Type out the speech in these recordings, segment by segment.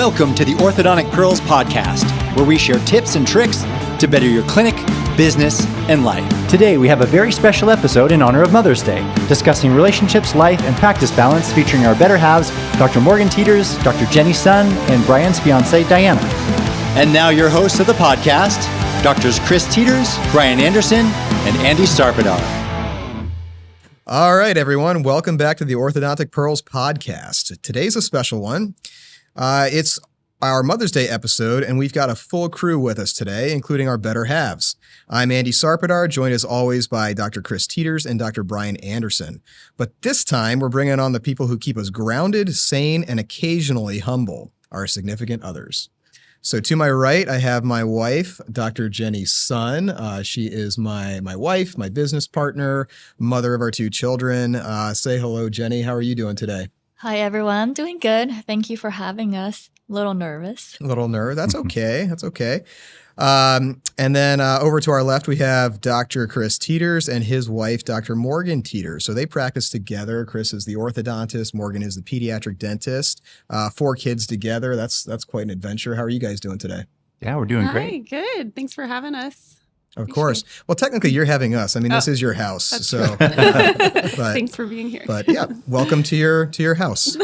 Welcome to the Orthodontic Pearls Podcast, where we share tips and tricks to better your clinic, business, and life. Today, we have a very special episode in honor of Mother's Day, discussing relationships, life, and practice balance, featuring our better halves, Dr. Morghan Teeters, Dr. Jenny's son, and Brian's fiancée, Diana. And now your hosts of the podcast, Drs. Chris Teeters, Brian Anderson, and Andy Sarpadar. All right, everyone. Welcome back to the Orthodontic Pearls Podcast. Today's a special one. It's our Mother's Day episode, and we've got a full crew with us today, including our better halves. I'm Andy Sarpadar, joined as always by Dr. Chris Teeters and Dr. Brian Anderson. But this time, we're bringing on the people who keep us grounded, sane, and occasionally humble, our significant others. So to my right, I have my wife, Dr. Jenny's son. She is my wife, my business partner, mother of our two children. Say hello, Jenny. How are you doing today? Hi, everyone. Doing good. Thank you for having us. A little nervous. A little nervous. That's okay. That's okay. And then over to our left, we have Dr. Chris Teeters and his wife, Dr. Morghan Teeters. So they practice together. Chris is the orthodontist. Morghan is the pediatric dentist. 4 kids together. That's quite an adventure. How are you guys doing today? Yeah, we're doing Hi, great. good. Thanks for having us. Of course. Well, technically, you're having us. I mean, this is your house. That's So, Thanks for being here. But yeah, welcome to your house.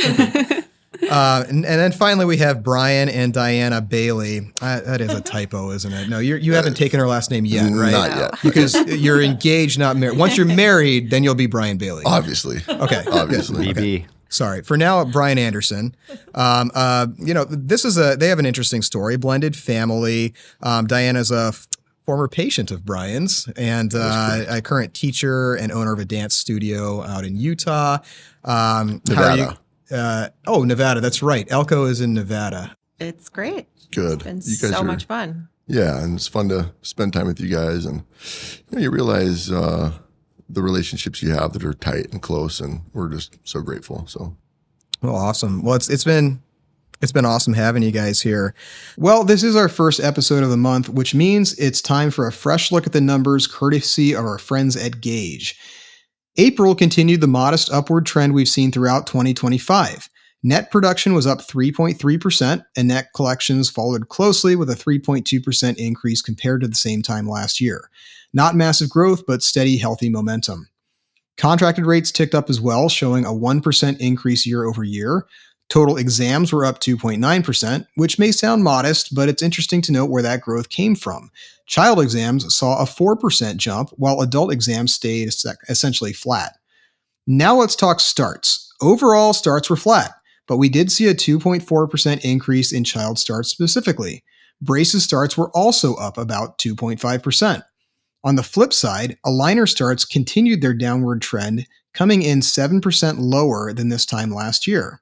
And then finally, we have Brian and Diana Bailey. That is a typo, isn't it? No, you haven't taken her last name yet, right? Not yet. Because you're engaged, not married. Once you're married, then you'll be Brian Bailey. Obviously. Okay. Obviously. Good. BB. Okay. Sorry. For now, Brian Anderson. This is they have an interesting story. Blended family. Diana's a former patient of Brian's and a current teacher and owner of a dance studio out in Utah. Nevada. Nevada. That's right. Elko is in Nevada. It's great. Good. It's been so much fun. Yeah, and it's fun to spend time with you guys, and you realize the relationships you have that are tight and close, and we're just so grateful. So, Well, awesome. Well, it's been awesome having you guys here. Well, this is our first episode of the month, which means it's time for a fresh look at the numbers courtesy of our friends at Gaidge. April continued the modest upward trend we've seen throughout 2025. Net production was up 3.3%, and net collections followed closely with a 3.2% increase compared to the same time last year. Not massive growth, but steady, healthy momentum. Contracted rates ticked up as well, showing a 1% increase year over year. Total exams were up 2.9%, which may sound modest, but it's interesting to note where that growth came from. Child exams saw a 4% jump, while adult exams stayed essentially flat. Now let's talk starts. Overall, starts were flat, but we did see a 2.4% increase in child starts specifically. Braces starts were also up about 2.5%. On the flip side, aligner starts continued their downward trend, coming in 7% lower than this time last year.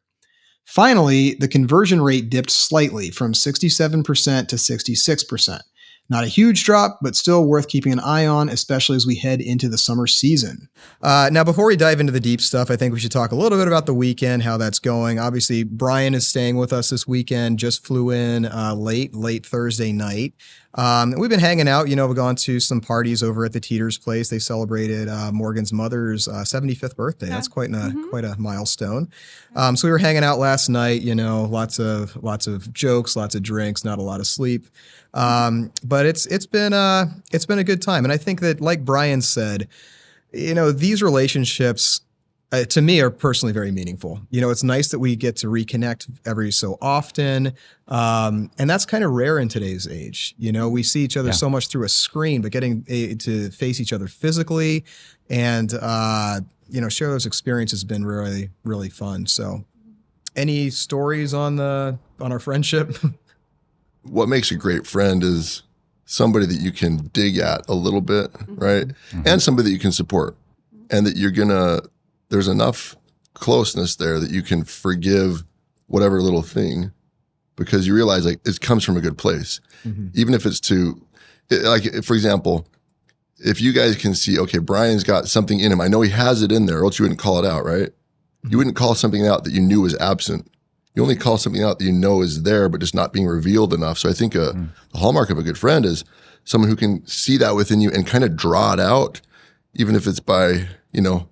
Finally, the conversion rate dipped slightly from 67% to 66%. Not a huge drop, but still worth keeping an eye on, especially as we head into the summer season. Now, before we dive into the deep stuff, I think we should talk a little bit about the weekend, how that's going. Obviously, Brian is staying with us this weekend, just flew in late Thursday night. We've been hanging out, we've gone to some parties over at the Teeters place. They celebrated Morgan's mother's 75th birthday. Yeah. That's quite a milestone. So we were hanging out last night, lots of jokes, lots of drinks, not a lot of sleep. But it's been a good time. And I think that, like Brian said, these relationships to me are personally very meaningful. It's nice that we get to reconnect every so often. And that's kind of rare in today's age. We see each other so much through a screen, but getting to face each other physically and, share those experiences has been really, really fun. So any stories on our friendship? what makes a great friend is somebody that you can dig at a little bit, right? Mm-hmm. And somebody that you can support, and that there's enough closeness there that you can forgive whatever little thing, because you realize like it comes from a good place. Mm-hmm. Even if it's for example, if you guys can see, okay, Brian's got something in him. I know he has it in there, or else you wouldn't call it out, right? Mm-hmm. You wouldn't call something out that you knew was absent. You only call something out that you know is there, but just not being revealed enough. So I think the hallmark of a good friend is someone who can see that within you and kind of draw it out, even if it's by,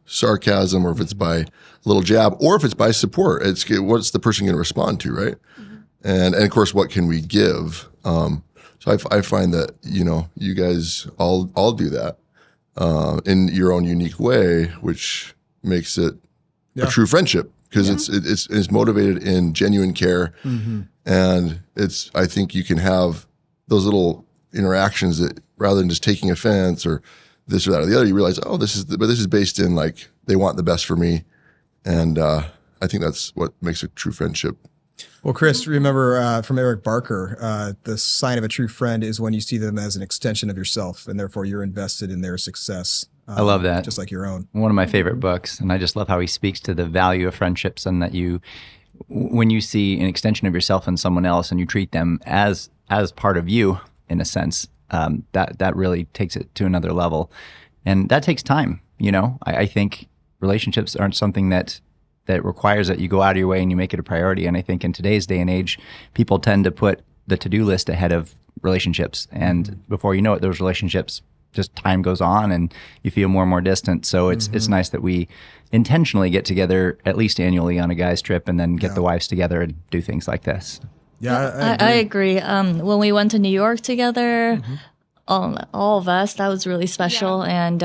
sarcasm, or if it's by a little jab, or if it's by support. What's the person going to respond to, right? Mm-hmm. and of course, what can we give? So I find that, you guys all do that in your own unique way, which makes it a true friendship, because it's motivated in genuine care. And I think you can have those little interactions that, rather than just taking offense or this or that or the other, you realize, this is based in, like, they want the best for me. And I think that's what makes a true friendship. Well, Chris, remember from Eric Barker, the sign of a true friend is when you see them as an extension of yourself, and therefore you're invested in their success. I love that. Just like your own. One of my favorite books, and I just love how he speaks to the value of friendships, and that when you see an extension of yourself in someone else and you treat them as part of you, in a sense, that really takes it to another level. And that takes time. I think relationships aren't something that requires that you go out of your way and you make it a priority. And I think in today's day and age, people tend to put the to-do list ahead of relationships. And before you know it, those relationships, just time goes on and you feel more and more distant. So it's nice that we intentionally get together at least annually on a guy's trip, and then get the wives together and do things like this. Yeah, I agree. When we went to New York together, all of us, that was really special. And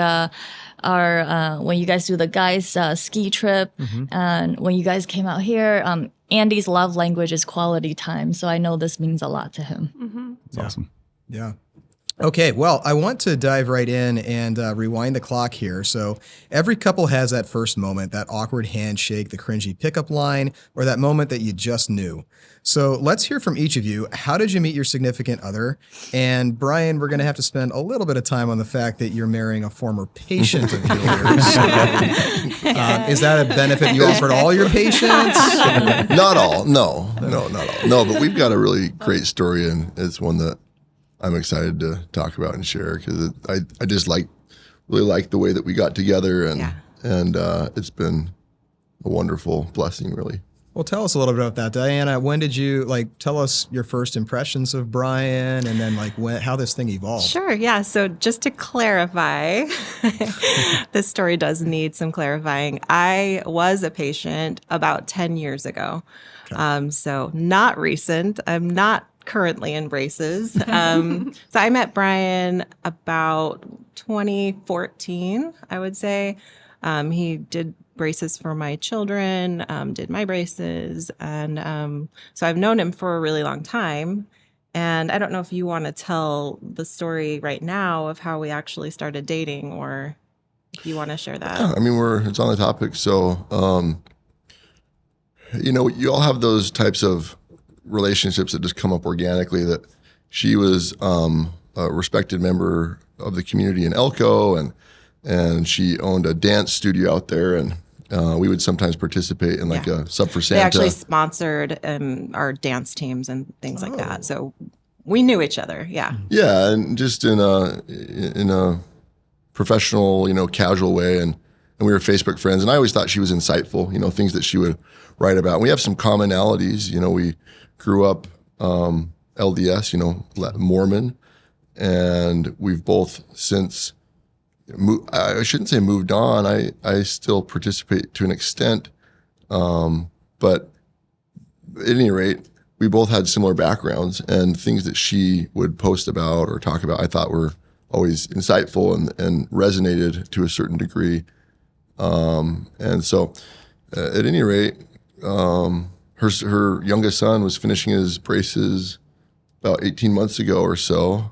when you guys do the guys ski trip, and when you guys came out here, Andy's love language is quality time. So I know this means a lot to him. It's awesome. Yeah. Okay, well, I want to dive right in and rewind the clock here. So every couple has that first moment, that awkward handshake, the cringy pickup line, or that moment that you just knew. So let's hear from each of you. How did you meet your significant other? And Brian, we're going to have to spend a little bit of time on the fact that you're marrying a former patient of yours. Is that a benefit you offered all your patients? Not all. No, not all. No, but we've got a really great story, and it's one that I'm excited to talk about and share, because I just really like the way that we got together, and it's been a wonderful blessing, really. Well, tell us a little bit about that, Diana. When did you tell us your first impressions of Brian, and then how this thing evolved? Sure. Yeah. So just to clarify, this story does need some clarifying. I was a patient about 10 years ago. Okay. So not recent. I'm not currently in braces. So I met Brian about 2014, I would say. He did braces for my children, did my braces. And so I've known him for a really long time. And I don't know if you want to tell the story right now of how we actually started dating, or if you want to share that. Yeah, I mean, it's on the topic. So, you all have those types of relationships that just come up organically. That she was a respected member of the community in Elko, and she owned a dance studio out there, and we would sometimes participate in a Sub for Santa. They actually sponsored our dance teams and things like that. So we knew each other. Yeah. Yeah, and just in a professional, casual way, and we were Facebook friends. And I always thought she was insightful. Things that she would write about. And we have some commonalities. We grew up LDS, Mormon, and we've both since I shouldn't say moved on. I still participate to an extent, but at any rate, we both had similar backgrounds, and things that she would post about or talk about I thought were always insightful and resonated to a certain degree. And so at any rate, her youngest son was finishing his braces about 18 months ago or so,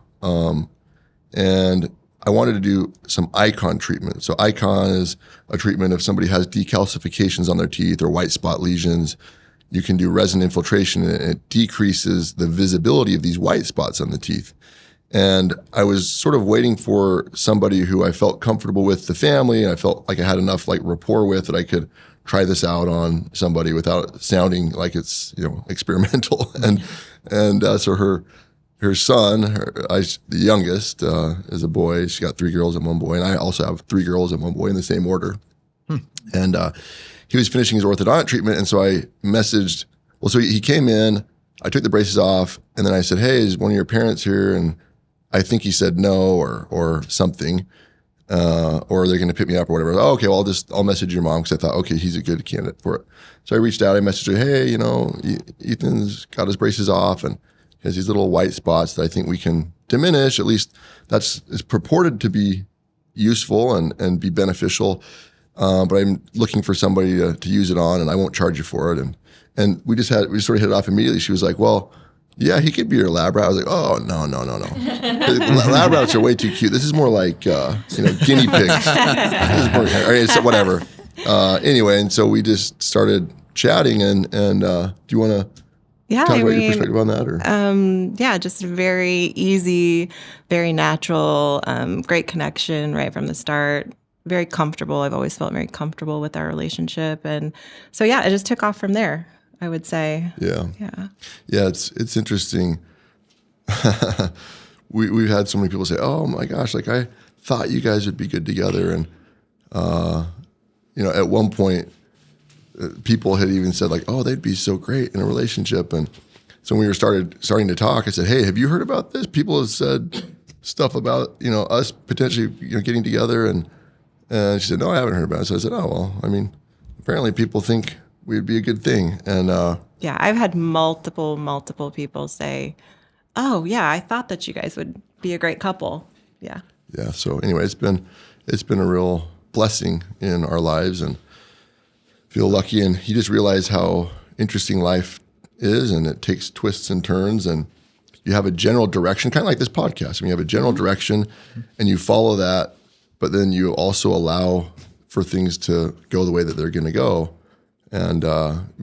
and I wanted to do some icon treatment. So icon is a treatment if somebody has decalcifications on their teeth or white spot lesions. You can do resin infiltration, and it decreases the visibility of these white spots on the teeth. And I was sort of waiting for somebody who I felt comfortable with the family, and I felt like I had enough rapport with that I could try this out on somebody without sounding like it's experimental. And so her son, the youngest, is a boy. She got 3 girls and 1 boy, and I also have 3 girls and 1 boy in the same order. And he was finishing his orthodontic treatment, and so I messaged. Well, so he came in. I took the braces off, and then I said, "Hey, is one of your parents here?" And I think he said no or something. or they're going to pick me up or whatever. Oh, okay, well, I'll message your mom because I thought, okay, he's a good candidate for it. So I reached out, I messaged her, hey, Ethan's got his braces off and he has these little white spots that I think we can diminish. At least is purported to be useful and be beneficial. But I'm looking for somebody to use it on, and I won't charge you for it. And we sort of hit it off immediately. She was like, well, yeah, he could be your lab rat. I was like, oh, no. Lab rats are way too cute. This is more like, guinea pigs. This is more, whatever. Anyway, and so we just started chatting, and do you want to talk about your perspective on that? Or? Just very easy, very natural, great connection right from the start. Very comfortable. I've always felt very comfortable with our relationship. And so, it just took off from there, I would say. Yeah. It's interesting. We've had so many people say, oh my gosh, like I thought you guys would be good together. And, at one point, people had even said like, oh, they'd be so great in a relationship. And so when we were starting to talk, I said, hey, have you heard about this? People have said stuff about, us potentially, getting together. And she said, no, I haven't heard about it. So I said, oh, well, apparently people think we'd be a good thing. And I've had multiple people say, oh, yeah, I thought that you guys would be a great couple. Yeah. Yeah. So anyway, it's been a real blessing in our lives and feel lucky. And you just realize how interesting life is, and it takes twists and turns, and you have a general direction, kind of like this podcast. You have a general direction and you follow that, but then you also allow for things to go the way that they're going to go. And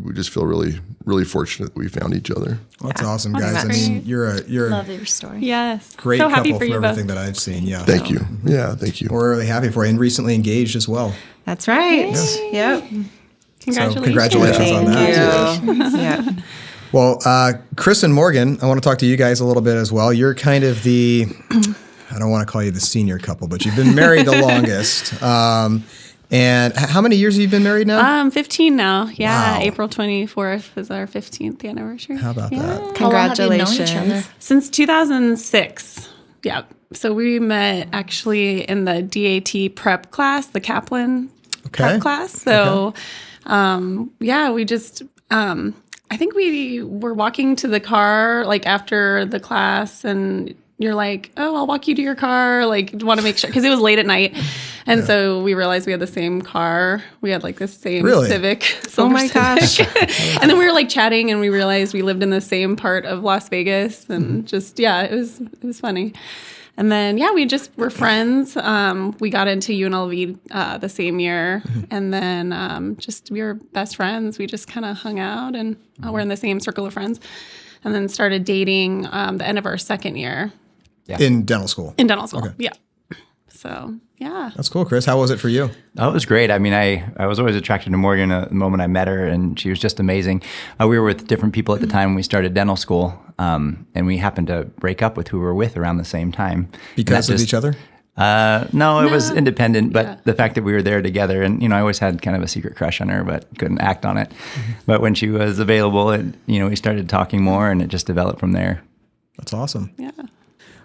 we just feel really, really fortunate that we found each other. Well, that's awesome, guys. You're love your story. Yes, great so couple happy for you everything both. that I've seen. Yeah, thank you. Yeah, thank you. We're really happy for you, and recently engaged as well. That's right. Yes. Yep. Congratulations. So congratulations on that. Thank you. Yeah. Well, Chris and Morgan, I want to talk to you guys a little bit as well. You're kind of the, I don't want to call you the senior couple, but you've been married the longest. And how many years have you been married now? 15 now. Yeah, Wow. April 24th is our 15th anniversary. How about that? How long have you known Congratulations. each other? Since 2006. Yeah. So we met actually in the DAT prep class, the Kaplan prep class. So, we just, I think we were walking to the car like after the class, and you're like, oh, I'll walk you to your car. Like, want to make sure, because it was late at night. And so we realized we had the same car. We had like the same Civic. Oh my gosh. And then we were like chatting, and we realized we lived in the same part of Las Vegas, and just, it was funny. And then, we just were friends. We got into UNLV the same year. And then we were best friends. We just kind of hung out, and we're in the same circle of friends. And then started dating the end of our second year. Yeah. In dental school. Okay. Yeah. So, That's cool, Chris. How was it for you? Oh, it was great. I mean, I was always attracted to Morgan the moment I met her, and she was just amazing. We were with different people at the time when we started dental school, and we happened to break up with who we were with around the same time. Because of each other? No, it was independent, but the fact that we were there together, and I always had kind of a secret crush on her, but couldn't act on it. But when she was available, we started talking more, and it just developed from there. That's awesome. yeah.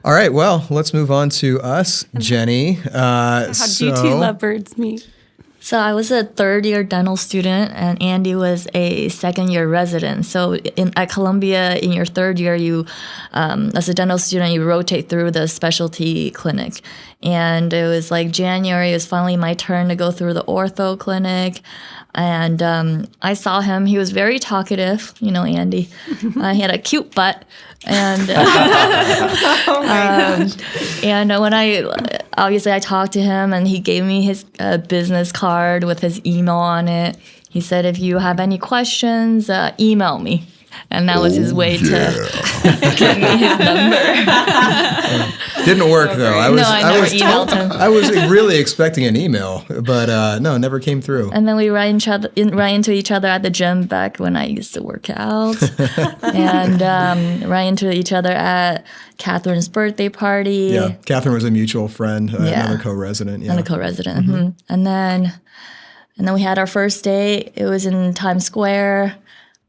All right, well, let's move on to us, Jenny. How do you two lovebirds meet? So I was a third-year dental student, and Andy was a second-year resident. So at Columbia, in your third year, you, as a dental student, you rotate through the specialty clinic. And it was like January. It was finally my turn to go through the ortho clinic. And I saw him. He was very talkative, Andy. He had a cute butt. And and when I talked to him, and he gave me his business card with his email on it. He said, if you have any questions, email me. And that was his way to give me his number. Didn't work though. I never emailed him. I was really expecting an email, but no, never came through. And then we ran into each other at the gym back when I used to work out, and ran into each other at Catherine's birthday party. Yeah, Catherine was a mutual friend, another co-resident. Yeah. And a co-resident. Mm-hmm. And then we had our first date. It was in Times Square.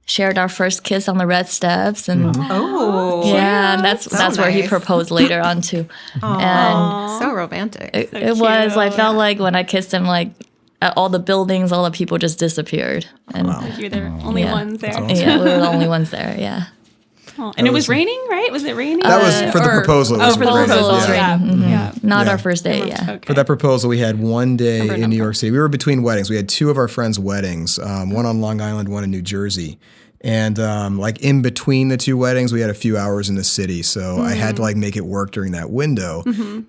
shared our first kiss on the red steps, and that's where he proposed later on too. And so romantic. It was. I felt like when I kissed him, like at all the buildings, all the people just disappeared. And you're the only ones there. Awesome. Yeah, we were the only ones there. Yeah. Oh, and it was raining, right? Was it raining? That was for the proposal. For the proposal, not Yeah. our first date. Yeah. For that proposal, we had one day in New York City. We were between weddings. We had two of our friends' weddings, one on Long Island, one in New Jersey. And like in between the two weddings, we had a few hours in the city. So I had to like make it work during that window.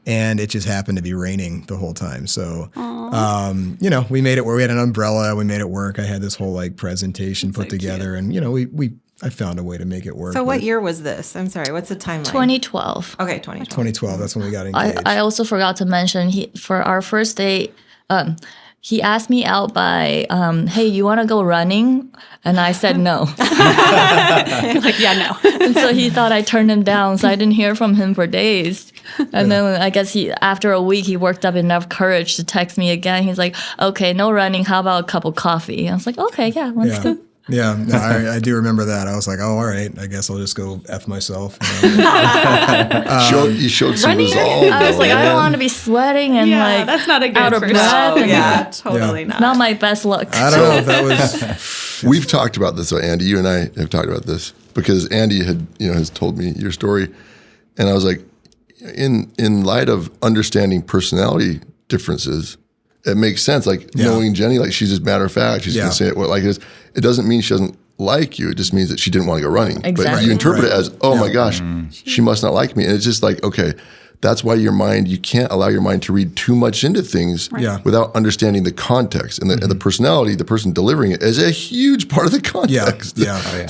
And it just happened to be raining the whole time. So, you know, we made it work. We had an umbrella. We made it work. I had this whole like presentation put together. And, you know, I found a way to make it work. So what year was this? I'm sorry. What's the timeline? 2012. Okay, 2012. 2012. That's when we got engaged. I also forgot to mention for our first date, he asked me out by, hey, you want to go running? And I said no. Like, yeah, no. And so he thought I turned him down. So I didn't hear from him for days. And then I guess after a week, he worked up enough courage to text me again. He's like, okay, no running. How about a cup of coffee? I was like, okay, yeah, let's go. Yeah, no, I do remember that. I was like, oh, all right. I guess I'll just go F myself. You showed some resolve. I was like, I don't want to be sweating and like that's not a good out of breath. Totally not. Not my best look. I don't know if that was. We've talked about this, Andy. You and I have talked about this because Andy has told me your story, and I was like, in light of understanding personality differences, it makes sense. Like knowing Jenny, like she's just matter of fact. She's gonna say it like it is. It doesn't mean she doesn't like you. It just means that she didn't want to go running. Exactly. But you interpret it as, oh my gosh, she must not like me. And it's just like, okay, that's why you can't allow your mind to read too much into things without understanding the context and the personality. The person delivering it is a huge part of the context.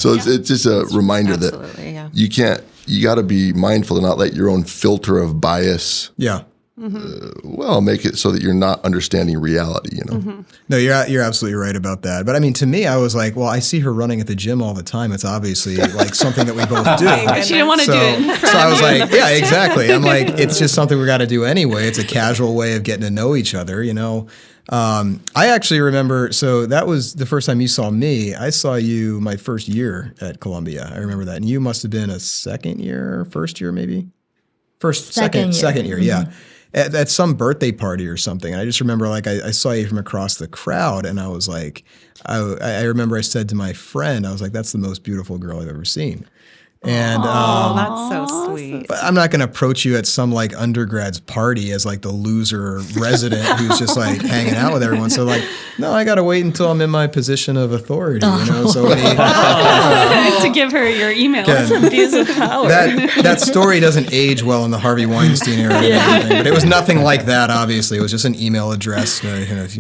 So it's just a reminder that you got to be mindful to not let your own filter of bias make it so that you're not understanding reality, you know? No, you're absolutely right about that. But I mean, to me, I was like, well, I see her running at the gym all the time. It's obviously like something that we both do. She didn't want to do it. So I was like, yeah, exactly. I'm like, it's just something we got to do anyway. It's a casual way of getting to know each other, you know? I actually remember, so that was the first time you saw me. I saw you my first year at Columbia. I remember that. And you must have been a first year maybe? Second year, yeah. At some birthday party or something. And I just remember like I saw you from across the crowd and I was like, I remember I said to my friend, I was like, that's the most beautiful girl I've ever seen. And that's so sweet. But I'm not going to approach you at some like undergrad's party as like the loser resident who's just like hanging out with everyone. So like, no, I got to wait until I'm in my position of authority, you know? So to give her your email. That's abuse of power. That story doesn't age well in the Harvey Weinstein era, but it was nothing like that. Obviously, it was just an email address. Again,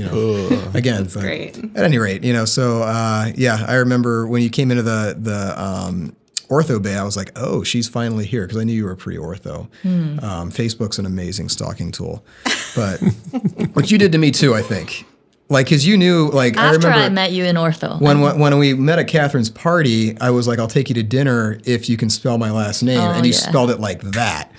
that's great. At any rate, you know. So I remember when you came into the Ortho Bay, I was like, oh, she's finally here because I knew you were pre-ortho. Facebook's an amazing stalking tool, but what you did to me too, I think. Like, because you knew, like, After I met you in ortho. When we met at Catherine's party, I was like, I'll take you to dinner if you can spell my last name. And you spelled it like that.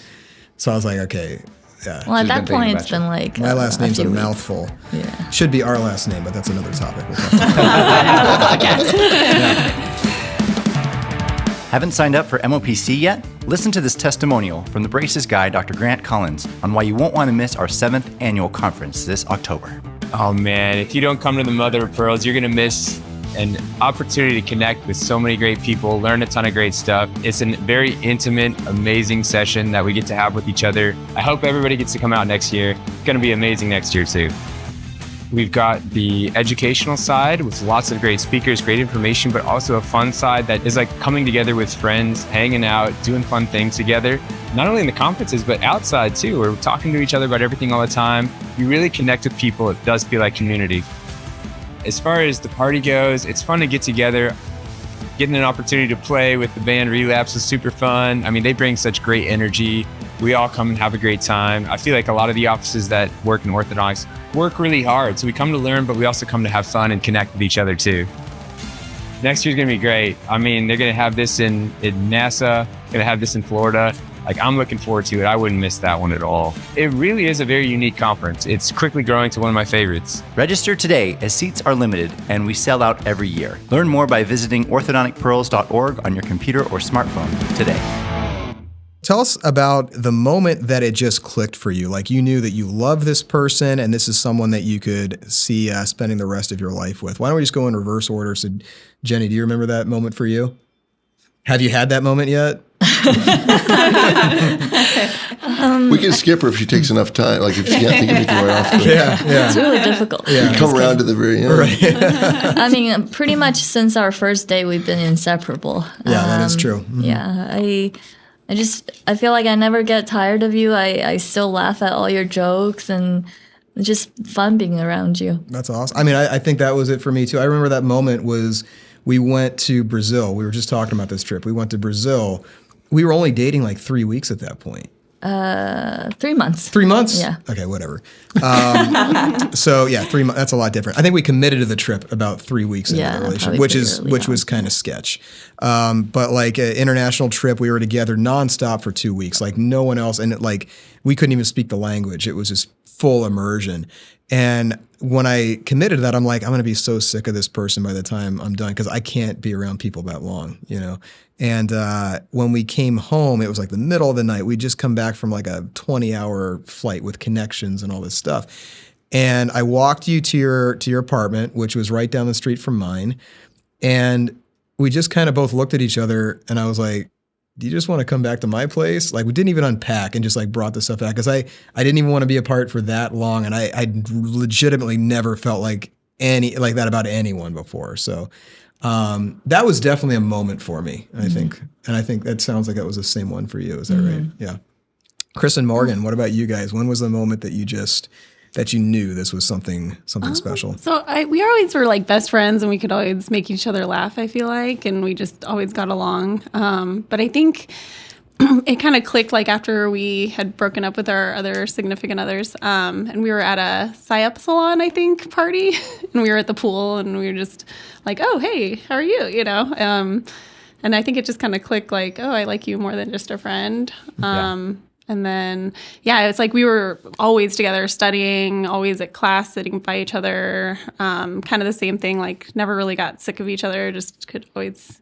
So I was like, okay. Yeah. Well, at that point, it's been like my last name's a mouthful. Yeah. Should be our last name, but that's another topic. We'll talk about. Haven't signed up for MOPC yet? Listen to this testimonial from the Braces guy, Dr. Grant Collins, on why you won't want to miss our 7th annual conference this October. Oh man, if you don't come to the Mother of Pearls, you're going to miss an opportunity to connect with so many great people, learn a ton of great stuff. It's a very intimate, amazing session that we get to have with each other. I hope everybody gets to come out next year. It's going to be amazing next year too. We've got the educational side with lots of great speakers, great information, but also a fun side that is like coming together with friends, hanging out, doing fun things together. Not only in the conferences, but outside too. We're talking to each other about everything all the time. You really connect with people. It does feel like community. As far as the party goes, it's fun to get together. Getting an opportunity to play with the band Relapse is super fun. I mean, they bring such great energy. We all come and have a great time. I feel like a lot of the offices that work in orthodontics work really hard. So we come to learn, but we also come to have fun and connect with each other too. Next year's gonna be great. I mean, they're gonna have this in NASA, gonna have this in Florida. Like, I'm looking forward to it. I wouldn't miss that one at all. It really is a very unique conference. It's quickly growing to one of my favorites. Register today as seats are limited and we sell out every year. Learn more by visiting orthodonticpearls.org on your computer or smartphone today. Tell us about the moment that it just clicked for you. Like you knew that you love this person and this is someone that you could see spending the rest of your life with. Why don't we just go in reverse order? So Jenny, do you remember that moment for you? Have you had that moment yet? We can skip her if she takes enough time. Like if she can't think of anything right off. Yeah. It's really difficult. You come around to the very end. Right. I mean, pretty much since our first day, we've been inseparable. Yeah, that is true. Mm-hmm. Yeah, I feel like I never get tired of you. I still laugh at all your jokes and it's just fun being around you. That's awesome. I mean, I think that was it for me too. I remember that moment was we went to Brazil. We were just talking about this trip. We went to Brazil. We were only dating like 3 weeks at that point. 3 months. 3 months? Yeah. Okay, whatever. So yeah, 3 months. That's a lot different. I think we committed to the trip about 3 weeks into the relationship, which was kind of sketch. But like an international trip, we were together nonstop for 2 weeks, like no one else, and we couldn't even speak the language. It was just full immersion. And when I committed to that, I'm like, I'm going to be so sick of this person by the time I'm done because I can't be around people that long, you know. And when we came home, it was like the middle of the night. We'd just come back from like a 20-hour flight with connections and all this stuff. And I walked you to your apartment, which was right down the street from mine. And we just kind of both looked at each other, and I was like, do you just want to come back to my place? Like we didn't even unpack and just like brought the stuff back because I didn't even want to be apart for that long. And I legitimately never felt like that about anyone before. So that was definitely a moment for me, I think. And I think that sounds like that was the same one for you. Is that right? Yeah. Chris and Morgan, what about you guys? When was the moment that you knew this was something special? So we always were like best friends and we could always make each other laugh, I feel like, and we just always got along. But I think it kind of clicked like after we had broken up with our other significant others, and we were at a Psy-Up salon, I think, party, and we were at the pool and we were just like, oh, hey, how are you? You know? And I think it just kind of clicked like, oh, I like you more than just a friend. And then, it's like we were always together studying, always at class sitting by each other, kind of the same thing, like never really got sick of each other, just could always,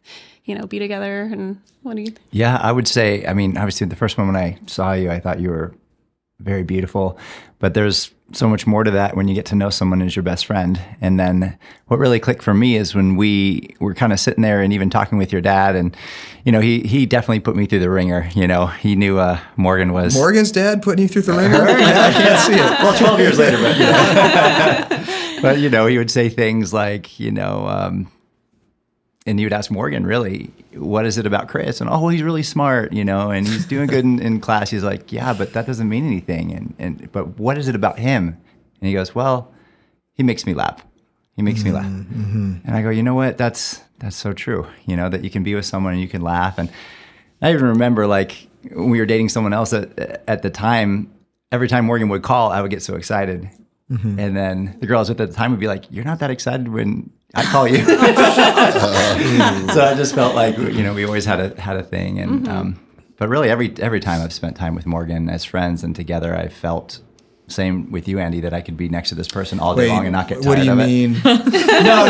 be together. And what do you think? Yeah, I would say, I mean, obviously the first moment I saw you, I thought you were very beautiful, but there's so much more to that when you get to know someone as your best friend. And then what really clicked for me is when we were kind of sitting there and even talking with your dad, and he definitely put me through the ringer. He knew Morgan was Morgan's dad putting you through the ringer. I can't see it. Well, 12 years later, but he would say things like and he would ask Morgan, really, what is it about Chris? And, he's really smart, and he's doing good in class. He's like, yeah, but that doesn't mean anything. But what is it about him? And he goes, well, he makes me laugh. He makes me laugh. Mm-hmm. And I go, you know what? That's so true, that you can be with someone and you can laugh. And I even remember, like, when we were dating someone else at the time, every time Morgan would call, I would get so excited. Mm-hmm. And then the girls at the time would be like, you're not that excited when I call you. So I just felt like, we always had a thing. And but really every time I've spent time with Morgan as friends and together, I felt, same with you, Andy, that I could be next to this person all day long and not get tired of it. What do you mean? No.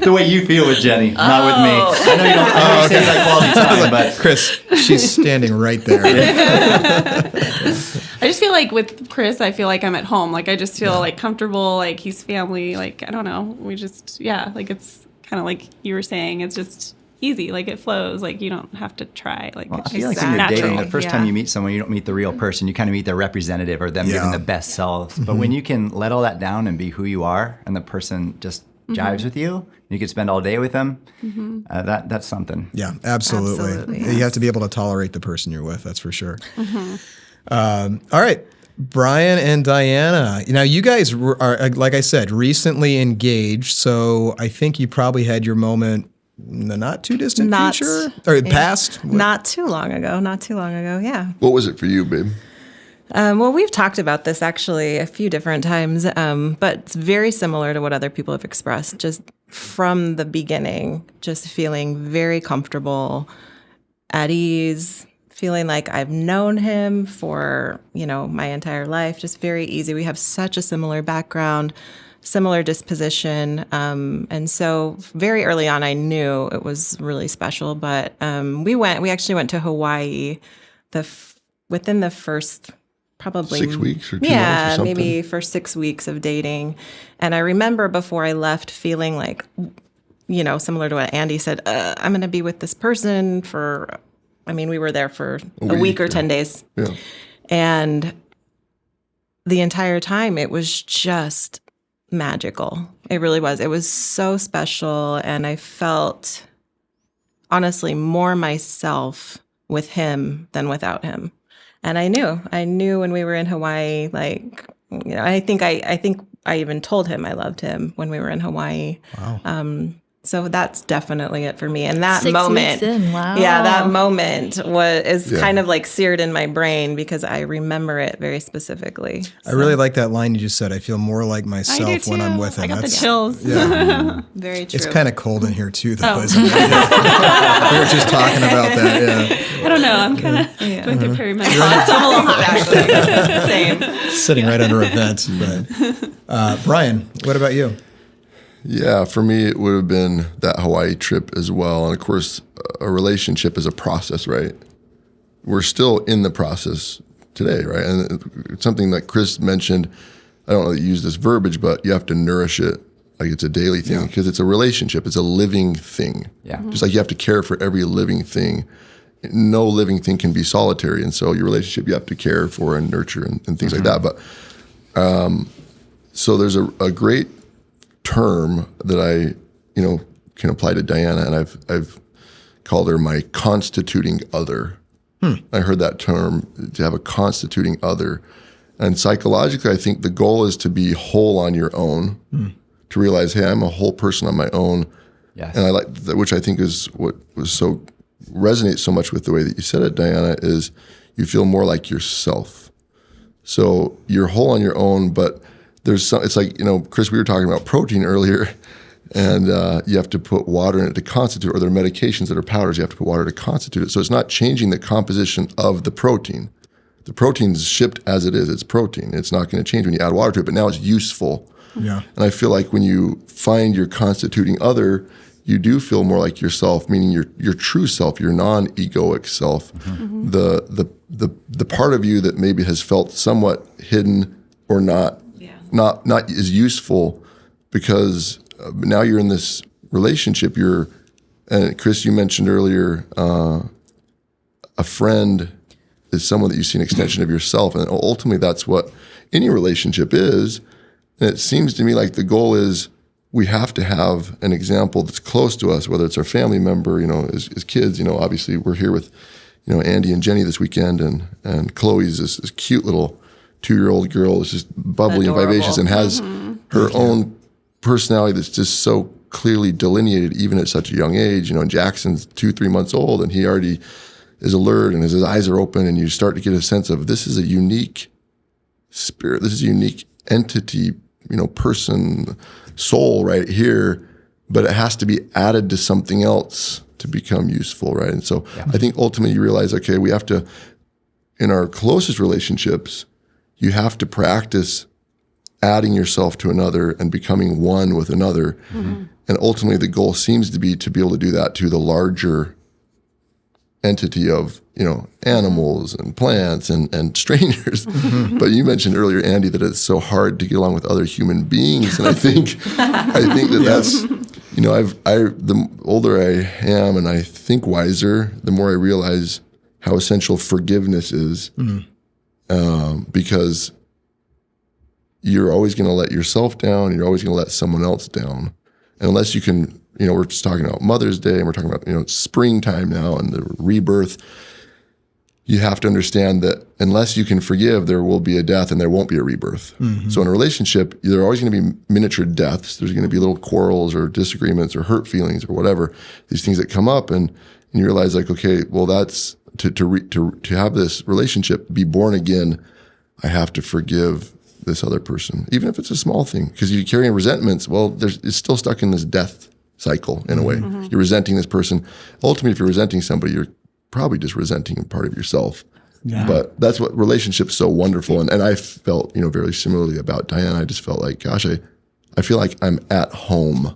The way you feel with Jenny, not with me. I know you don't. I know you say that quality time, but Chris, she's standing right there. I just feel like with Chris, I feel like I'm at home. Like I just feel like comfortable. Like he's family. Like I don't know. We just like it's kind of like you were saying. It's just easy. Like it flows. Like you don't have to try. Like I it's feel like just when you're natural. dating, the first time you meet someone, you don't meet the real person. You kind of meet their representative or them giving the best selves. But when you can let all that down and be who you are, and the person just jives with you, you could spend all day with them. That's something. Yeah, absolutely. You have to be able to tolerate the person you're with. That's for sure. All right. Brian and Diana. Now, you guys are, like I said, recently engaged. So I think you probably had your moment in the not too distant future or past. Not too long ago. Yeah. What was it for you, babe? Well, we've talked about this actually a few different times, but it's very similar to what other people have expressed. Just from the beginning, just feeling very comfortable, at ease, feeling like I've known him for, my entire life. Just very easy. We have such a similar background, similar disposition. And so very early on, I knew it was really special. But we actually went to Hawaii within the first probably 6 weeks or 2 months or something. Maybe for 6 weeks of dating. And I remember before I left feeling like, similar to what Andy said, I'm going to be with this person we were there for a week or 10 days. Yeah. And the entire time it was just magical. It really was. It was so special. And I felt honestly more myself with him than without him. And I knew when we were in Hawaii, I think I even told him I loved him when we were in Hawaii. Wow. So that's definitely it for me. And that 6 moment, weeks in, wow. yeah, that moment is kind of like seared in my brain because I remember it very specifically. I really like that line you just said. I feel more like myself when I'm with him. I got the chills. Yeah. Very true. It's kind of cold in here too, though, isn't it? Yeah. We were just talking about that. Yeah. I don't know. I'm kind of going through perimenopause. So I'm a little hot. Same. Sitting right under a vent. But Brian, what about you? Yeah, for me, it would have been that Hawaii trip as well. And of course, a relationship is a process, right? We're still in the process today, right? And it's something that Chris mentioned. I don't know that you use this verbiage, but you have to nourish it like it's a daily thing because it's a relationship. It's a living thing. Yeah. Just like you have to care for every living thing. No living thing can be solitary. And so your relationship, you have to care for and nurture and things like that. But so there's a great term that I, can apply to Diana, and I've called her my constituting other. I heard that term, to have a constituting other. And psychologically, I think the goal is to be whole on your own, to realize, hey, I'm a whole person on my own. Yes. And I like that, which I think is what resonates so much with the way that you said it, Diana, is you feel more like yourself. So you're whole on your own, but it's like, Chris, we were talking about protein earlier, and you have to put water in it to constitute, or there are medications that are powders, you have to put water to constitute it. So it's not changing the composition of the protein. The protein's shipped as it is. It's protein. It's not going to change when you add water to it, but now it's useful. Yeah. And I feel like when you find your constituting other, you do feel more like yourself, meaning your true self, your non-egoic self, the part of you that maybe has felt somewhat hidden or not as useful, because now you're in this relationship. And Chris, you mentioned earlier, a friend is someone that you see an extension of yourself, and ultimately that's what any relationship is. And it seems to me like the goal is we have to have an example that's close to us, whether it's our family member, as kids. Obviously we're here with Andy and Jenny this weekend, and Chloe's this cute little 2-year-old girl is just bubbly Adorable. and vivacious and has her own personality that's just so clearly delineated even at such a young age. And Jackson's 2-3 months old, and he already is alert and his eyes are open, and you start to get a sense of this is a unique spirit. This is a unique entity, person, soul right here, but it has to be added to something else to become useful, right? And so I think ultimately you realize, okay, we have to, in our closest relationships, you have to practice adding yourself to another and becoming one with another. And ultimately the goal seems to be able to do that to the larger entity of, animals and plants and strangers. But you mentioned earlier, Andy, that it's so hard to get along with other human beings. And I think that's, the older I am and I think wiser, the more I realize how essential forgiveness is. Because you're always going to let yourself down. You're always going to let someone else down. And unless you can, we're just talking about Mother's Day, and we're talking about, springtime now and the rebirth. You have to understand that unless you can forgive, there will be a death and there won't be a rebirth. So in a relationship, there are always going to be miniature deaths. There's going to be little quarrels or disagreements or hurt feelings or whatever, these things that come up, and you realize like, okay, well, that's to have this relationship, be born again, I have to forgive this other person, even if it's a small thing, because you carry resentments. Well, it's still stuck in this death cycle in a way. You're resenting this person. Ultimately, if you're resenting somebody, probably just resenting a part of yourself. Yeah. But that's what relationship's so wonderful. And I felt, very similarly about Diane. I just felt like, gosh, I feel like I'm at home.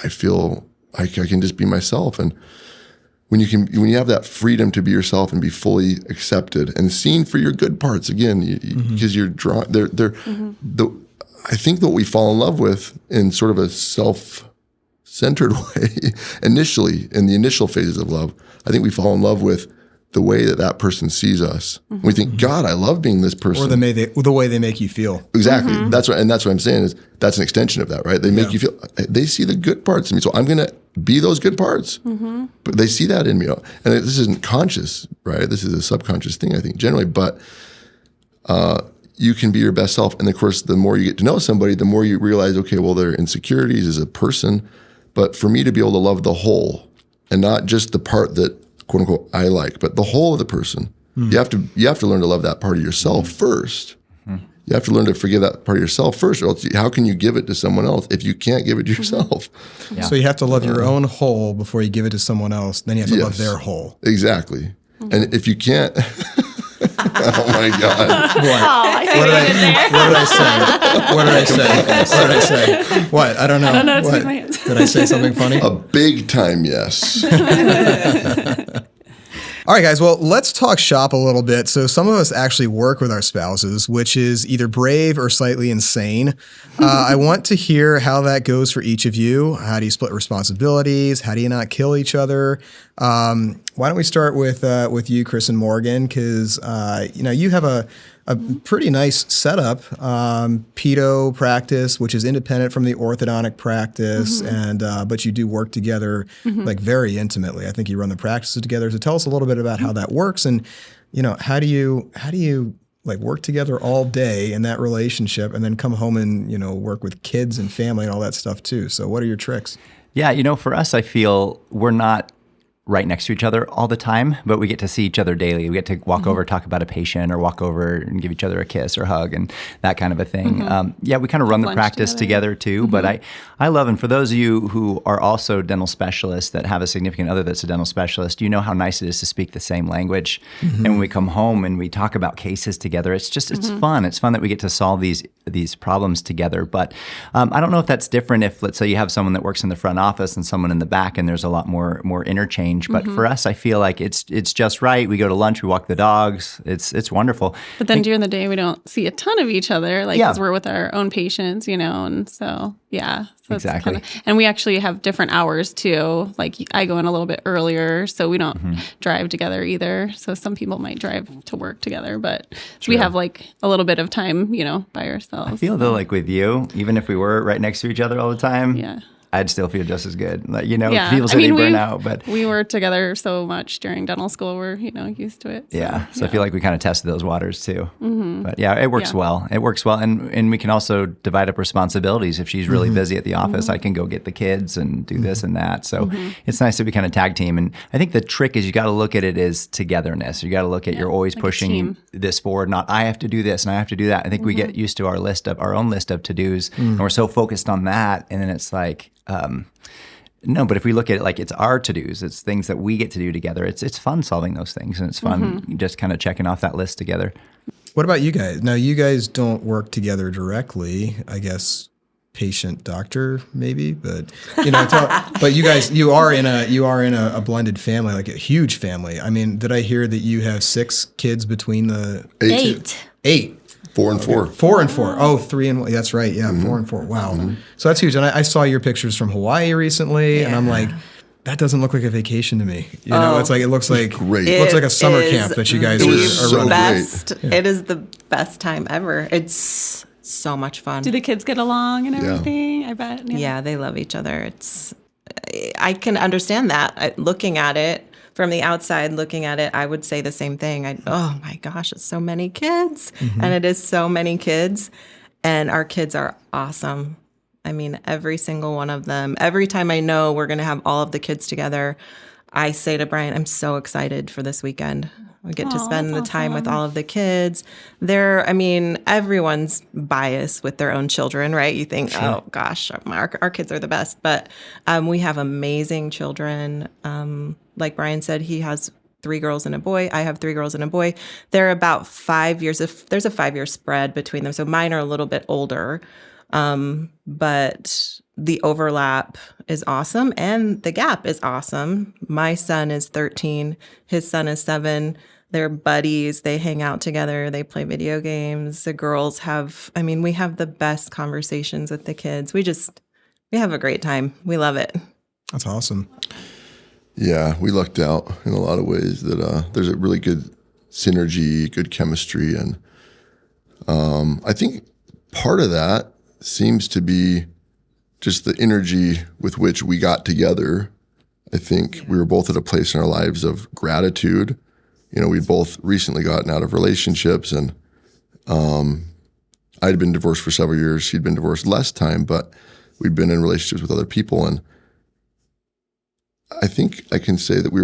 I feel I can just be myself. And when you have that freedom to be yourself and be fully accepted and seen for your good parts, again, because you're drawn, I think that we fall in love with in sort of a self-centered way initially, in the initial phases of love, I think we fall in love with the way that person sees us. We think, God, I love being this person. Or the way they make you feel. Exactly. That's what I'm saying is that's an extension of that, right? They make you feel, they see the good parts in me. So I'm going to be those good parts. But they see that in me. And this isn't conscious, right? This is a subconscious thing, I think, generally. But you can be your best self. And of course, the more you get to know somebody, the more you realize, okay, well, their insecurities as a person. But for me to be able to love the whole and not just the part that, quote unquote, I like, but the whole of the person. You have to learn to love that part of yourself first. You have to learn to forgive that part of yourself first, or else how can you give it to someone else if you can't give it to yourself? So you have to love your own whole before you give it to someone else. Then you have to love their whole. Exactly. And if you can't, oh my God. What did I say? What? I don't know. I don't know. What? Did I say something funny? A big time yes. All right, guys. Well, let's talk shop a little bit. So some of us actually work with our spouses, which is either brave or slightly insane. I want to hear how that goes for each of you. How do you split responsibilities? How do you not kill each other? Why don't we start with you, Chris and Morgan? Because you have a pretty nice setup, pedo practice, which is independent from the orthodontic practice, and but you do work together like very intimately. I think you run the practices together. So tell us a little bit about how that works, and how do you like work together all day in that relationship, and then come home and work with kids and family and all that stuff too. So what are your tricks? Yeah, for us, I feel we're not right next to each other all the time, but we get to see each other daily. We get to walk over, talk about a patient, or walk over and give each other a kiss or hug and that kind of a thing. We kind of run the practice together too, but I love, and for those of you who are also dental specialists that have a significant other that's a dental specialist, you know how nice it is to speak the same language. And when we come home and we talk about cases together, it's just, it's fun. It's fun that we get to solve these problems together. But I don't know if that's different if, let's say, you have someone that works in the front office and someone in the back, and there's a lot more interchange. But for us, I feel like it's just right. We go to lunch, we walk the dogs. It's wonderful. But then during the day, we don't see a ton of each other, because we're with our own patients, and so so exactly. And we actually have different hours too. Like I go in a little bit earlier, so we don't drive together either. So some people might drive to work together, but we have like a little bit of time, by ourselves. I feel though, like with you, even if we were right next to each other all the time, I'd still feel just as good. Like, people say they burn out, but we were together so much during dental school. We're, used to it. So, so I feel like we kind of tested those waters too. But it works well. It works well. And we can also divide up responsibilities. If she's really busy at the office, I can go get the kids and do this and that. So it's nice that we kind of tag team. And I think the trick is you got to look at it as togetherness. You got to look at you're always like pushing this forward, not I have to do this and I have to do that. I think we get used to our own list of to-dos and we're so focused on that. And then it's like, no, but if we look at it like it's our to-dos, it's things that we get to do together. It's fun solving those things, and it's fun just kind of checking off that list together. What about you guys? Now, you guys don't work together directly, I guess. Patient doctor, maybe, but but you are in a blended family, like a huge family. I mean, did I hear that you have 6 kids between the 8? 4 and 4. 4 and 4. Oh, 3 and 1. That's right. Yeah, 4 and 4. Wow. So that's huge. And I saw your pictures from Hawaii recently, and I'm like, that doesn't look like a vacation to me. It's like it looks like great. It looks like a summer camp that you guys are running. Best. It is the best time ever. It's so much fun. Do the kids get along and everything? I bet. Yeah, they love each other. I can understand that. Looking at it. From the outside, looking at it, I would say the same thing. Oh my gosh, it's so many kids. And it is so many kids. And our kids are awesome. I mean, every single one of them. Every time I know we're going to have all of the kids together, I say to Brian, I'm so excited for this weekend. We get to spend the time with all of the kids. Everyone's biased with their own children, right? You think, oh gosh, our kids are the best. But we have amazing children. Like Brian said, he has 3 girls and a boy. I have 3 girls and a boy. They're about 5 years. There's a 5-year spread between them. So mine are a little bit older. But the overlap is awesome and the gap is awesome. My son is 13. His son is 7. They're buddies. They hang out together. They play video games. The girls we have the best conversations with the kids. We have a great time. We love it. That's awesome. Yeah, we lucked out in a lot of ways that there's a really good synergy, good chemistry. And I think part of that seems to be just the energy with which we got together. I think we were both at a place in our lives of gratitude. We'd both recently gotten out of relationships, and I'd been divorced for several years. She'd been divorced less time, but we'd been in relationships with other people. And I think I can say that we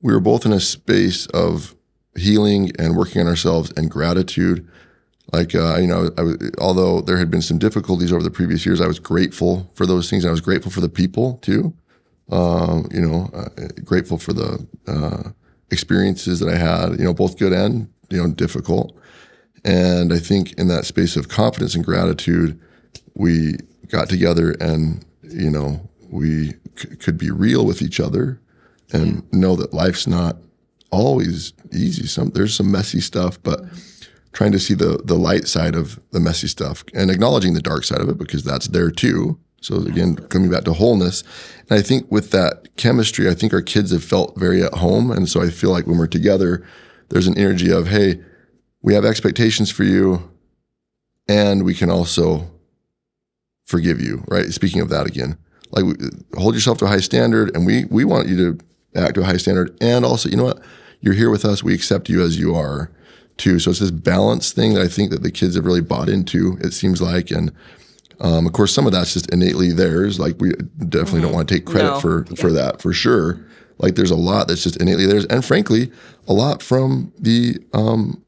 were both in a space of healing and working on ourselves and gratitude. Like, although there had been some difficulties over the previous years, I was grateful for those things. And I was grateful for the people too. Grateful for the experiences that I had, both good and, difficult. And I think in that space of confidence and gratitude, we got together and, we could be real with each other and know that life's not always easy. There's some messy stuff, but trying to see the light side of the messy stuff and acknowledging the dark side of it, because that's there too. So again, coming back to wholeness. And I think with that chemistry, I think our kids have felt very at home. And so I feel like when we're together, there's an energy of, hey, we have expectations for you and we can also forgive you, right? Speaking of that again, like hold yourself to a high standard, and we want you to act to a high standard. And also, you know what? You're here with us. We accept you as you are too. So it's this balance thing that I think that the kids have really bought into, it seems like. And of course, some of that's just innately theirs. Like we definitely don't want to take credit for that, for sure. Like there's a lot that's just innately theirs. And frankly, a lot from the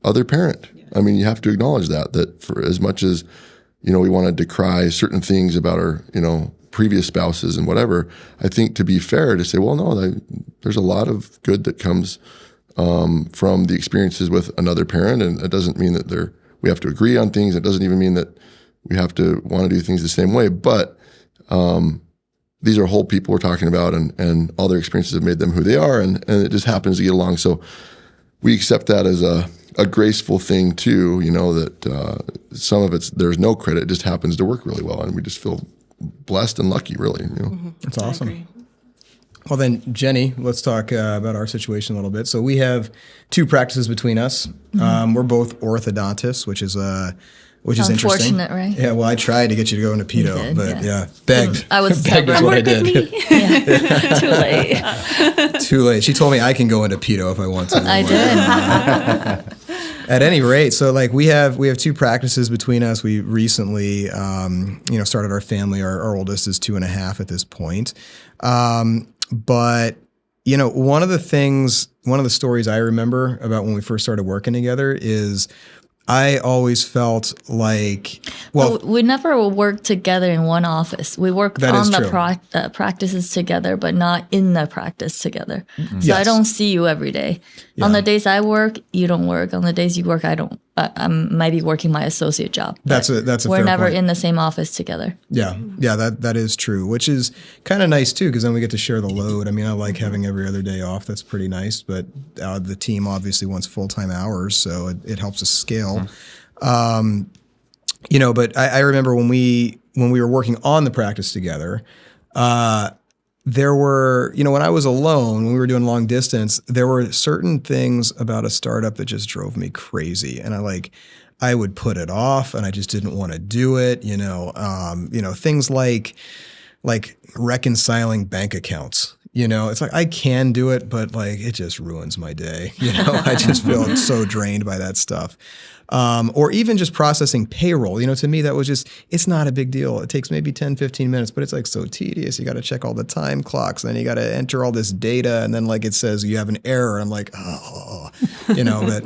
other parent. I mean, you have to acknowledge that for as much as, we want to decry certain things about our, previous spouses and whatever, I think to be fair to say, well, no, there's a lot of good that comes from the experiences with another parent. And it doesn't mean that we have to agree on things. It doesn't even mean that we have to want to do things the same way. But these are whole people we're talking about, and all their experiences have made them who they are. And it just happens to get along. So we accept that as a graceful thing too, that some of there's no credit. It just happens to work really well. And we just feel blessed and lucky, really. That's awesome. Well, then, Jenny, let's talk about our situation a little bit. So we have 2 practices between us. We're both orthodontists, which is interesting. Unfortunate, right? Yeah. Well, I tried to get you to go into pedo, but begged. I was begged is what I did. Too late. Too late. She told me I can go into pedo if I want to. I did. At any rate, so like we have 2 practices between us. We recently, started our family. Our oldest is 2.5 at this point. But one of the stories I remember about when we first started working together is I always felt like, we never worked together in one office. We worked on the practices together, but not in the practice together. Mm-hmm. So yes. I don't see you every day. Yeah. On the days I work, you don't work. On the days you work, I don't. I might be working my associate job. That's a we're fair never point. In the same office together. Yeah, that is true, which is kind of nice too, because then we get to share the load. I mean, I like having every other day off. That's pretty nice, but the team obviously wants full-time hours, so it helps us scale. Mm-hmm. But I remember when we were working on the practice together, there were, when I was alone, when we were doing long distance, there were certain things about a startup that just drove me crazy. And I would put it off and I just didn't want to do it. Things like reconciling bank accounts. It's like I can do it, but it just ruins my day. I just feel so drained by that stuff. or even just processing payroll. To me, that was just, it's not a big deal. It takes maybe 10, 15 minutes, but it's like so tedious. You got to check all the time clocks, and then you got to enter all this data, and then like it says you have an error. I'm like, but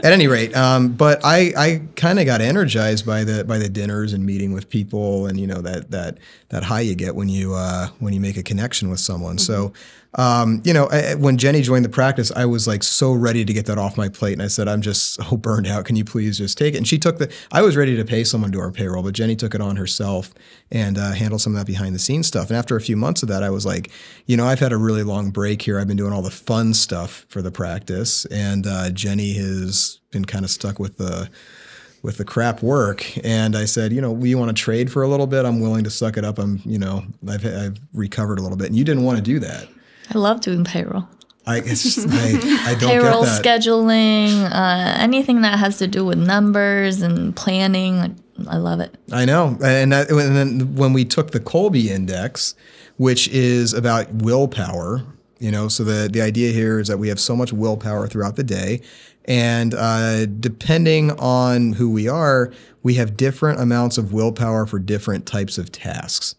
at any rate, but I kind of got energized by the dinners and meeting with people, and that high you get when you make a connection with someone. So, when Jenny joined the practice, I was like so ready to get that off my plate, and I said, I'm just so burned out. Can you please just take it? And she took I was ready to pay someone to do our payroll, but Jenny took it on herself and handled some of that behind the scenes stuff. And after a few months of that, I was like, I've had a really long break here. I've been doing all the fun stuff for the practice, and Jenny has been kind of stuck with the crap work. And I said, you want to trade for a little bit? I'm willing to suck it up. I've recovered a little bit. And you didn't want to do that. I love doing payroll. I don't Payroll, get that. scheduling, anything that has to do with numbers and planning. I love it. I know. And then when we took the Kolbe Index, which is about willpower, so the idea here is that we have so much willpower throughout the day. And depending on who we are, we have different amounts of willpower for different types of tasks.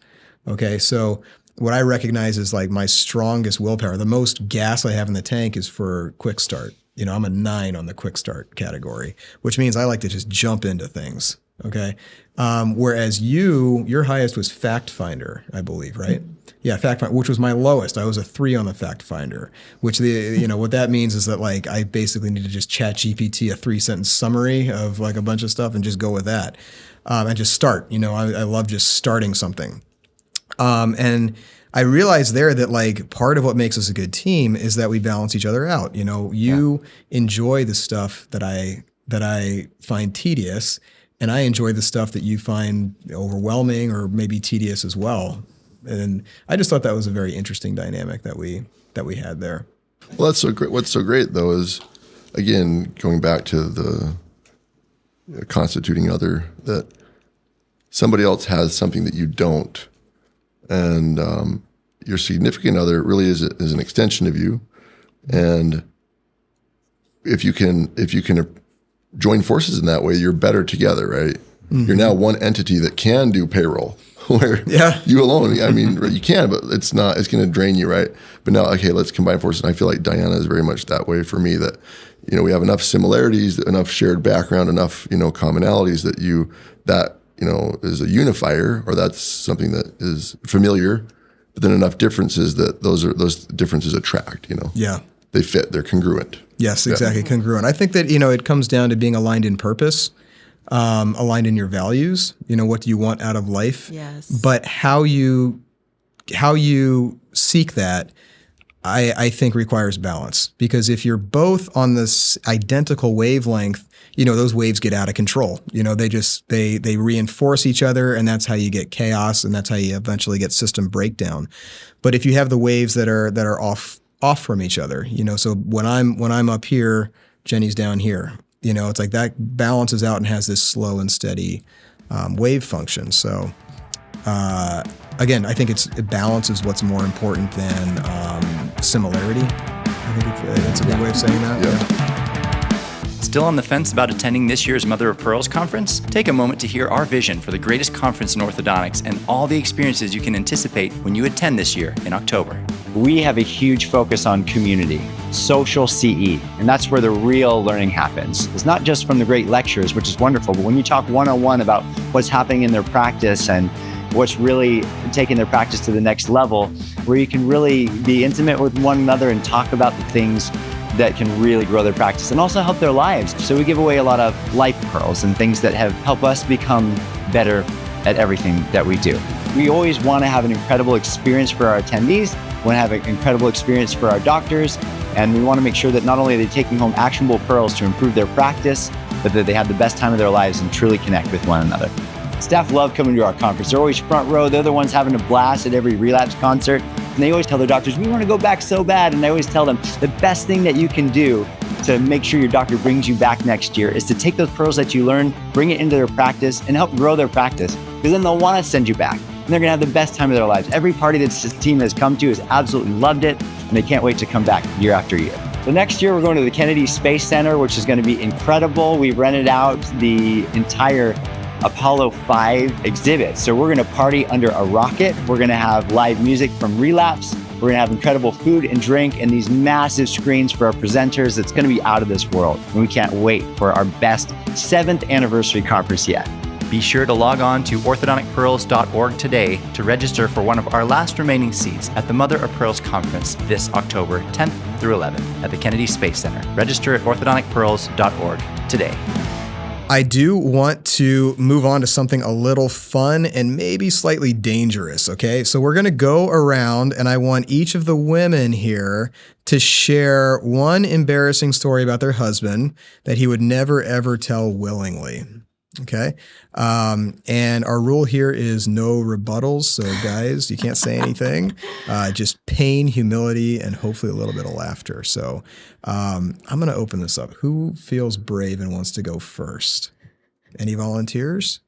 Okay, so what I recognize is like my strongest willpower, the most gas I have in the tank is for quick start. I'm a 9 on the quick start category, which means I like to just jump into things. Okay. Whereas your highest was Fact Finder, I believe, right? Yeah, Fact Finder, which was my lowest. I was a 3 on the Fact Finder, which what that means is that like I basically need to just chat GPT a 3-sentence summary of like a bunch of stuff and just go with that. And just start. I love just starting something. And I realized there that like part of what makes us a good team is that we balance each other out. You enjoy the stuff that I find tedious, and I enjoy the stuff that you find overwhelming or maybe tedious as well. And I just thought that was a very interesting dynamic that we had there. Well, that's so great. What's so great though is, again, going back to the constituting other, that somebody else has something that you don't. And your significant other really is an extension of you, and if you can join forces in that way, you're better together, right? Mm-hmm. You're now one entity that can do payroll, where you alone. I mean, you can, but it's not. It's going to drain you, right? But now, okay, let's combine forces. And I feel like Diana is very much that way for me. That we have enough similarities, enough shared background, enough commonalities that is a unifier, or that's something that is familiar, but then enough differences that those differences attract, Yeah. They fit, they're congruent. Yes, exactly. Yeah. Congruent. I think that, it comes down to being aligned in purpose, aligned in your values, what do you want out of life? Yes. But how you seek that, I think requires balance, because if you're both on this identical wavelength, those waves get out of control. They reinforce each other, and that's how you get chaos, and that's how you eventually get system breakdown. But if you have the waves that are off from each other, so when I'm up here, Jenny's down here. It's like that balances out and has this slow and steady wave function. So again, I think it balances what's more important than similarity. I think it's a good way of saying that. Yeah. Still on the fence about attending this year's Mother of Pearls conference? Take a moment to hear our vision for the greatest conference in orthodontics and all the experiences you can anticipate when you attend this year in October. We have a huge focus on community, social CE, and that's where the real learning happens. It's not just from the great lectures, which is wonderful, but when you talk one-on-one about what's happening in their practice and what's really taking their practice to the next level, where you can really be intimate with one another and talk about the things that can really grow their practice and also help their lives. So we give away a lot of life pearls and things that have helped us become better at everything that we do. We always want to have an incredible experience for our attendees, we want to have an incredible experience for our doctors, and we want to make sure that not only are they taking home actionable pearls to improve their practice, but that they have the best time of their lives and truly connect with one another. Staff love coming to our conference. They're always front row. They're the ones having a blast at every relapse concert. And they always tell their doctors, we want to go back so bad. And I always tell them, the best thing that you can do to make sure your doctor brings you back next year is to take those pearls that you learn, bring it into their practice, and help grow their practice. Because then they'll want to send you back. And they're going to have the best time of their lives. Every party that this team has come to has absolutely loved it. And they can't wait to come back year after year. The next year, we're going to the Kennedy Space Center, which is going to be incredible. We rented out the entire Apollo 5 exhibit. So we're going to party under a rocket. We're going to have live music from Relapse. We're going to have incredible food and drink and these massive screens for our presenters. It's going to be out of this world. And we can't wait for our best 7th anniversary conference yet. Be sure to log on to orthodonticpearls.org today to register for one of our last remaining seats at the Mother of Pearls Conference this October 10th through 11th at the Kennedy Space Center. Register at orthodonticpearls.org today. I do want to move on to something a little fun and maybe slightly dangerous, okay? So we're going to go around, and I want each of the women here to share one embarrassing story about their husband that he would never, ever tell willingly. Okay. And our rule here is no rebuttals. So guys, you can't say anything, just pain, humility, and hopefully a little bit of laughter. So, I'm going to open this up. Who feels brave and wants to go first? Any volunteers?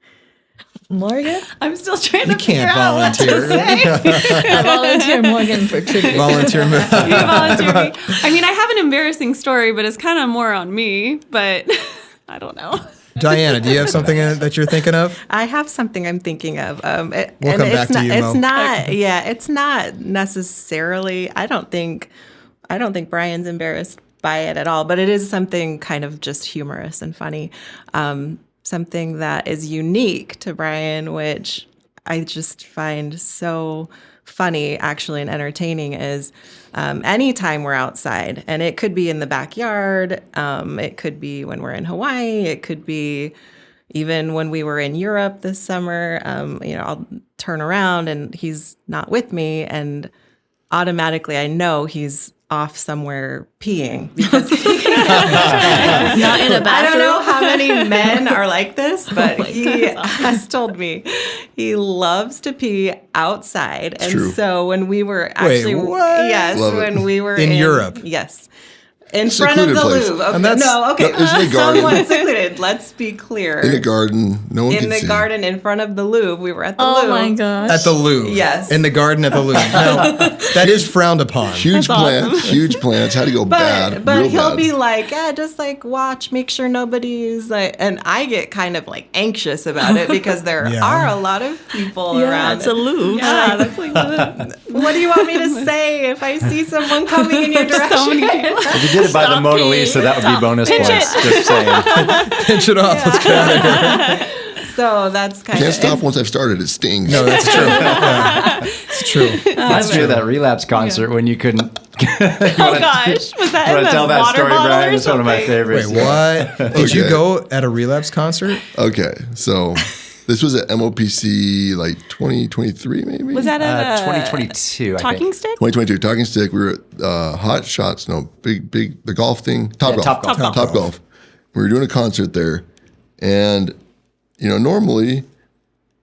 Morgan? I'm still trying to You figure can't out what to volunteer. say. I volunteer Morgan for trivia. Volunteer. You volunteer me. I mean, I have an embarrassing story, but it's kind of more on me, but I don't know. Diana, do you have something that you're thinking of? I have something I'm thinking of. We'll come back it's to you, Mo. It's not necessarily. I don't think Brian's embarrassed by it at all. But it is something kind of just humorous and funny. Something that is unique to Brian, which I just find so funny, actually, and entertaining is anytime we're outside, and it could be in the backyard, it could be when we're in Hawaii, it could be even when we were in Europe this summer, I'll turn around and he's not with me, and automatically I know he's off somewhere peeing because Not in a bathroom. I don't know how many men are like this, but he has told me he loves to pee outside. And true. so when we were actually, what? yes, Love when it. we were In Europe? yes. In front of Secluded the place. Louvre. Okay. And that's- No, okay. No, it's in the garden. Somewhat secluded. Let's be clear. In the garden, no one In can the see. garden in front of the Louvre. We were at the Oh Louvre. my gosh. At the Louvre. Yes. In the garden at the Louvre. Now, that is frowned upon. Huge plants, huge plants. Had to go bad, But real he'll bad. be like, yeah, just like watch, make sure nobody's like, and I get kind of like anxious about it because there Yeah. are a lot of people Yeah, around. it's a Louvre. Yeah, that's like What do you want me to say if I see someone coming in your direction? so many people. If you did it by the Mona Lisa, that would be bonus Pinch points. it. Just saying. Pinch it off. Let's get out of here. So that's kind Can't of stop once I've started. It stings. No, that's true. Yeah, it's true. Reminds me of that Relapse concert when you couldn't. Oh gosh, was that Want in to the tell that water story, bottle Brian? or It's one of my something? favorites. Wait, what? Did you Okay. go at a Relapse concert? Okay, so this was at MOPC like 2023 maybe? Was that a 2022, I talking think. stick? 2022, Talking Stick. We were at Hot Shots, no, big, the golf thing, Top Golf. Top Golf. We were doing a concert there. And, normally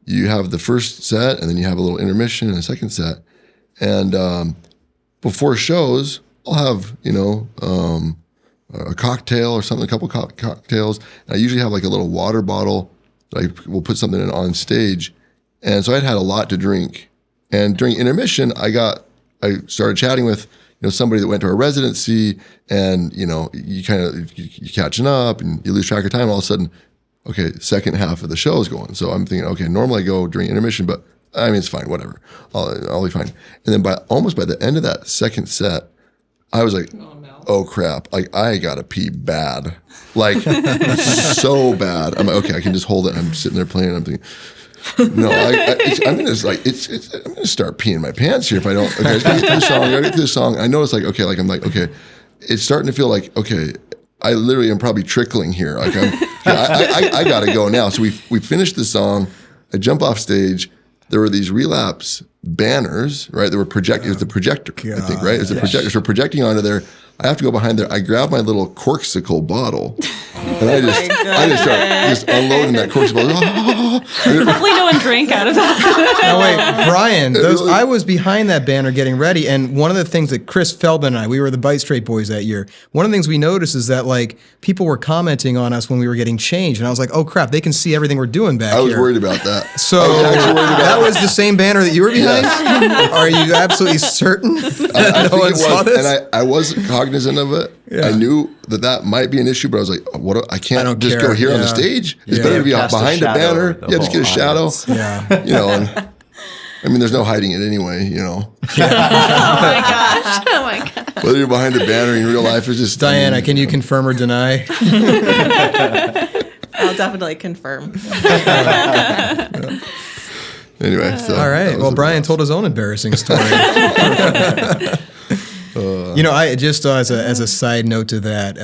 you have the first set and then you have a little intermission and a second set. And before shows, I'll have, a cocktail or something, a couple cocktails. And I usually have like a little water bottle that I will put something in on stage. And so I'd had a lot to drink. And during intermission, I started chatting with, somebody that went to our residency, and, you catching up and you lose track of time. And all of a sudden, okay, second half of the show is going. So I'm thinking, okay, normally I go during intermission, but I mean, it's fine, whatever. I'll be fine. And then almost by the end of that second set, I was like, oh crap, like I gotta pee bad. Like so bad. I'm like, okay, I can just hold it. I'm sitting there playing, I'm thinking, no, I'm gonna start peeing my pants here if I don't. Okay, I gotta get through the song. I notice like, okay, it's starting to feel like, okay, I literally am probably trickling here. Like I gotta go now. So we finished the song. I jump off stage. There were these Relapse banners, right? They were projecting. It was the projector, I think, right? It was the projector. So projecting onto there. I have to go behind there. I grab my little corksicle bottle, and I just start unloading that corksicle. Hopefully no one drank out of that. No, wait, Brian, I was behind that banner getting ready, and one of the things that Chris Feldman and I, we were the Bite Straight boys that year, one of the things we noticed is that, like, people were commenting on us when we were getting changed, and I was like, oh crap, they can see everything we're doing back here. I was worried about that. So I was actually worried about that was the same banner that you were behind? Are you absolutely certain I that no think one it saw was, this? and I wasn't cognizant of it I knew that might be an issue, but I was like, what? I can't just care. go here on the stage. It's better to be Cast a behind a shadow banner. over the Just get a whole shadow. audience. Yeah. You know, and I mean, there's no hiding it anyway, you know. Oh my gosh. Oh my gosh. Whether you're behind a banner in real life is just Diana, can you confirm or deny? I'll definitely confirm. Anyway, so All right. Well, Brian told his own embarrassing story. I just as a side note to that,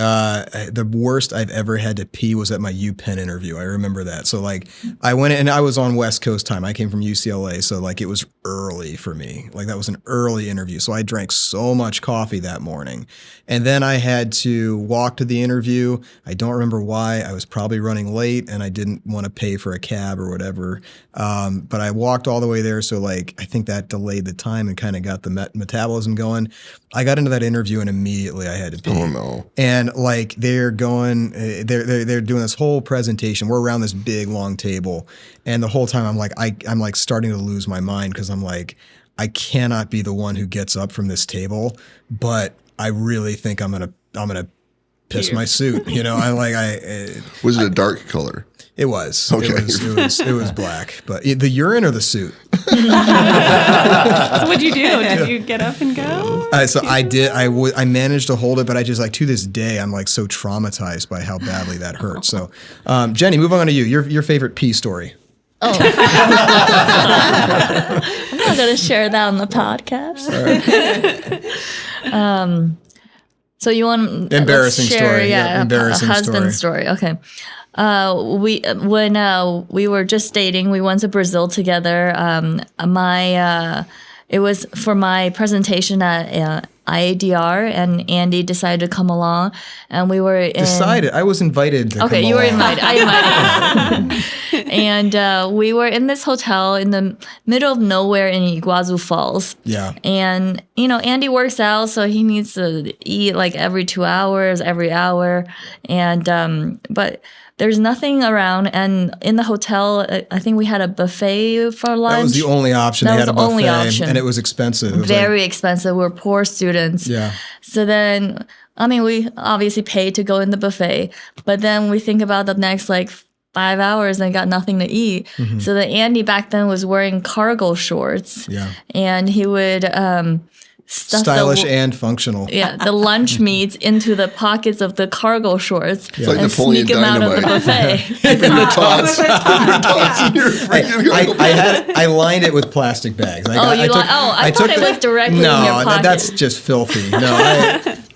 the worst I've ever had to pee was at my UPenn interview. I remember that. So like I went in, and I was on West Coast time. I came from UCLA, so like it was early for me. Like that was an early interview. So I drank so much coffee that morning, and then I had to walk to the interview. I don't remember why. I was probably running late, and I didn't want to pay for a cab or whatever. But I walked all the way there, so like I think that delayed the time and kind of got the metabolism going. I got into that interview and immediately I had to pee. Oh no! And like they're doing this whole presentation. We're around this big long table, and the whole time I'm like starting to lose my mind because I'm like, I cannot be the one who gets up from this table, but I really think I'm gonna piss my suit. You know, Was it a dark color? It was. Okay. It was black. But the urine or the suit? So what'd you do? Did you get up and go? So I did. I managed to hold it, but I just like to this day I'm like so traumatized by how badly that hurt. So, Jenny, move on to you. Your favorite pee story. Oh. I'm not going to share that on the podcast. All right. So you want Embarrassing let's share, story. Yeah, Embarrassing a husband story. Okay. When we were just dating, we went to Brazil together. It was for my presentation at IADR, and Andy decided to come along, and we were Decided. I was invited to Okay, come you were along. invited. I invited you. And we were in this hotel in the middle of nowhere in Iguazu Falls. Yeah. And, Andy works out, so he needs to eat like every 2 hours, every hour. And, but there's nothing around. And in the hotel, I think we had a buffet for lunch. That was the only option. That They was had a the only buffet, option. and it was expensive. It was Very expensive. We're poor students. Yeah. So then, we obviously paid to go in the buffet, but then we think about the next 5 hours and got nothing to eat. Mm-hmm. So the Andy back then was wearing cargo shorts. Yeah. And he would stuff stylish and functional. the lunch meats into the pockets of the cargo shorts It's like and Napoleon sneak them out of the Dynamite. buffet. I lined it with plastic bags. I thought it was directly in your pocket. That's just filthy. No,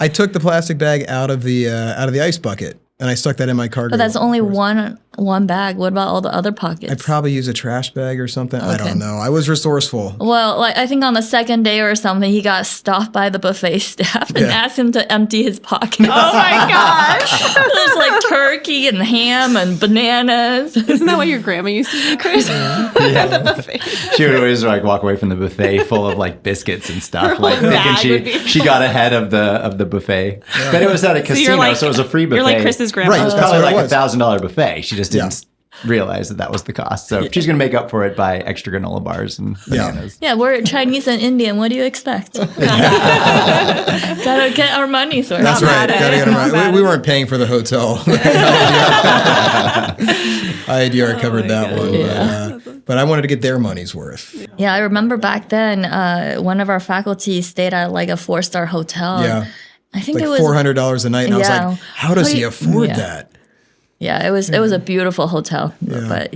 I took the plastic bag out of the ice bucket and I stuck that in my cargo. But that's only one bag. What about all the other pockets? I'd probably use a trash bag or something. I don't know. I was resourceful. Well, I think on the second day or something, he got stopped by the buffet staff and asked him to empty his pockets. Oh my gosh. There's turkey and ham and bananas. Isn't that what your grandma used to do, Chris? She would always walk away from the buffet full of biscuits and stuff, whole bag would thinking be she got ahead of the buffet. Yeah. But it was at a casino, so it was a free buffet. You're like Chris's grandma. Right, It was that's probably what it was. $1,000 buffet. She just didn't realize that was the cost. So she's going to make up for it by extra granola bars and bananas. Yeah, we're Chinese and Indian. What do you expect? Gotta get our money's worth. That's right. Gotta get 'em right. We weren't paying for the hotel. IADR covered that one. Yeah. But I wanted to get their money's worth. Yeah, I remember back then, one of our faculty stayed at a 4-star hotel. Yeah. I think it Like was $400 a night. And I was like, how does he afford that? Yeah, it was a beautiful hotel. Yeah. But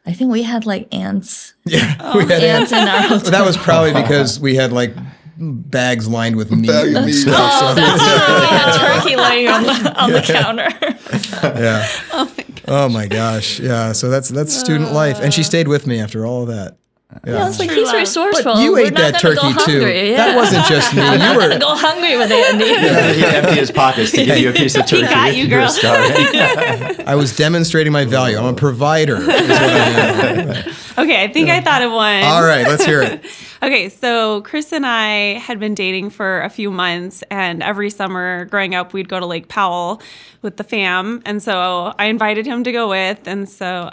I think we had ants. Yeah. We had Ants in our hotel. That was probably because we had bags lined with meat. Bag of and meat. stuff. Oh, that's true. We had turkey laying on the counter. Yeah. Oh my gosh. Yeah. So that's student life. And she stayed with me after all of that. Yeah, it's he's resourceful. You We're ate not that gonna turkey go too. hungry. Yeah. That wasn't just me. I'm not You were gonna go hungry with Andy. He'd empty his pockets to give you a piece of turkey. got you, if were girl. starving. I was demonstrating my value. I'm a provider. Is what I am. Okay, I think I thought of one. All right, let's hear it. Okay, so Chris and I had been dating for a few months, and every summer growing up, we'd go to Lake Powell with the fam. And so I invited him to go with. And so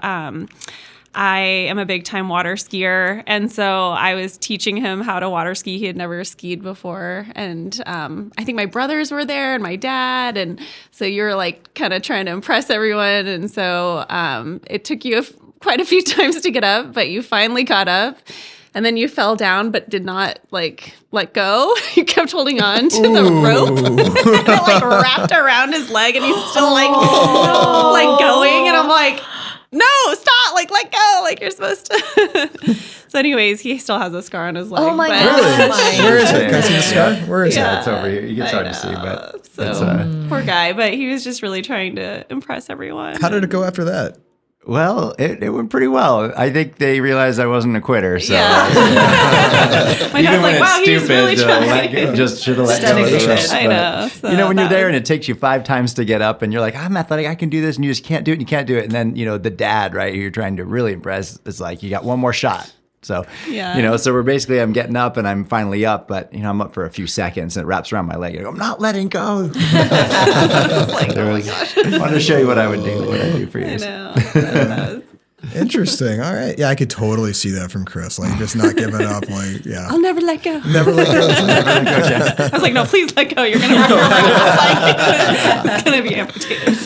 I am a big time water skier. And so I was teaching him how to water ski. He had never skied before. And I think my brothers were there and my dad. And so you're like kind of trying to impress everyone. And so it took you quite a few times to get up, but you finally got up. And then you fell down, but did not like let go. You kept holding on to the rope, and it like wrapped around his leg, and he's still like going. And I'm like, no, stop! Like let go! Like you're supposed to. So, anyways, he still has a scar on his leg. Oh my but- God. Where is it? Can I see the scar? Where is Yeah, it? it's over here. You can start to see, but So poor guy, but he was just really trying to impress everyone. How did it go after that? well, it went pretty well. I think they realized I wasn't a quitter. So Yeah. My dad's like, wow, he's really trying. Just should have let go of the rest. I know. So You know, when you're that there was- and it takes you 5 times to get up and you're like, I'm athletic, I can do this, and you just can't do it and you can't do it. And then, the dad, right, who you're trying to really impress is like, you got one more shot. So, Yeah. so I'm getting up and I'm finally up, but, I'm up for a few seconds and it wraps around my leg. I go, I'm not letting go. like, oh my gosh. I wanted to show you what I would do for you. I know. That was- Interesting. All right. Yeah, I could totally see that from Chris. Like, just not giving up. Like, yeah. I'll never let go. Never let go. I was like, no, please let go. You're going to rip your leg off. It's going to be amputated.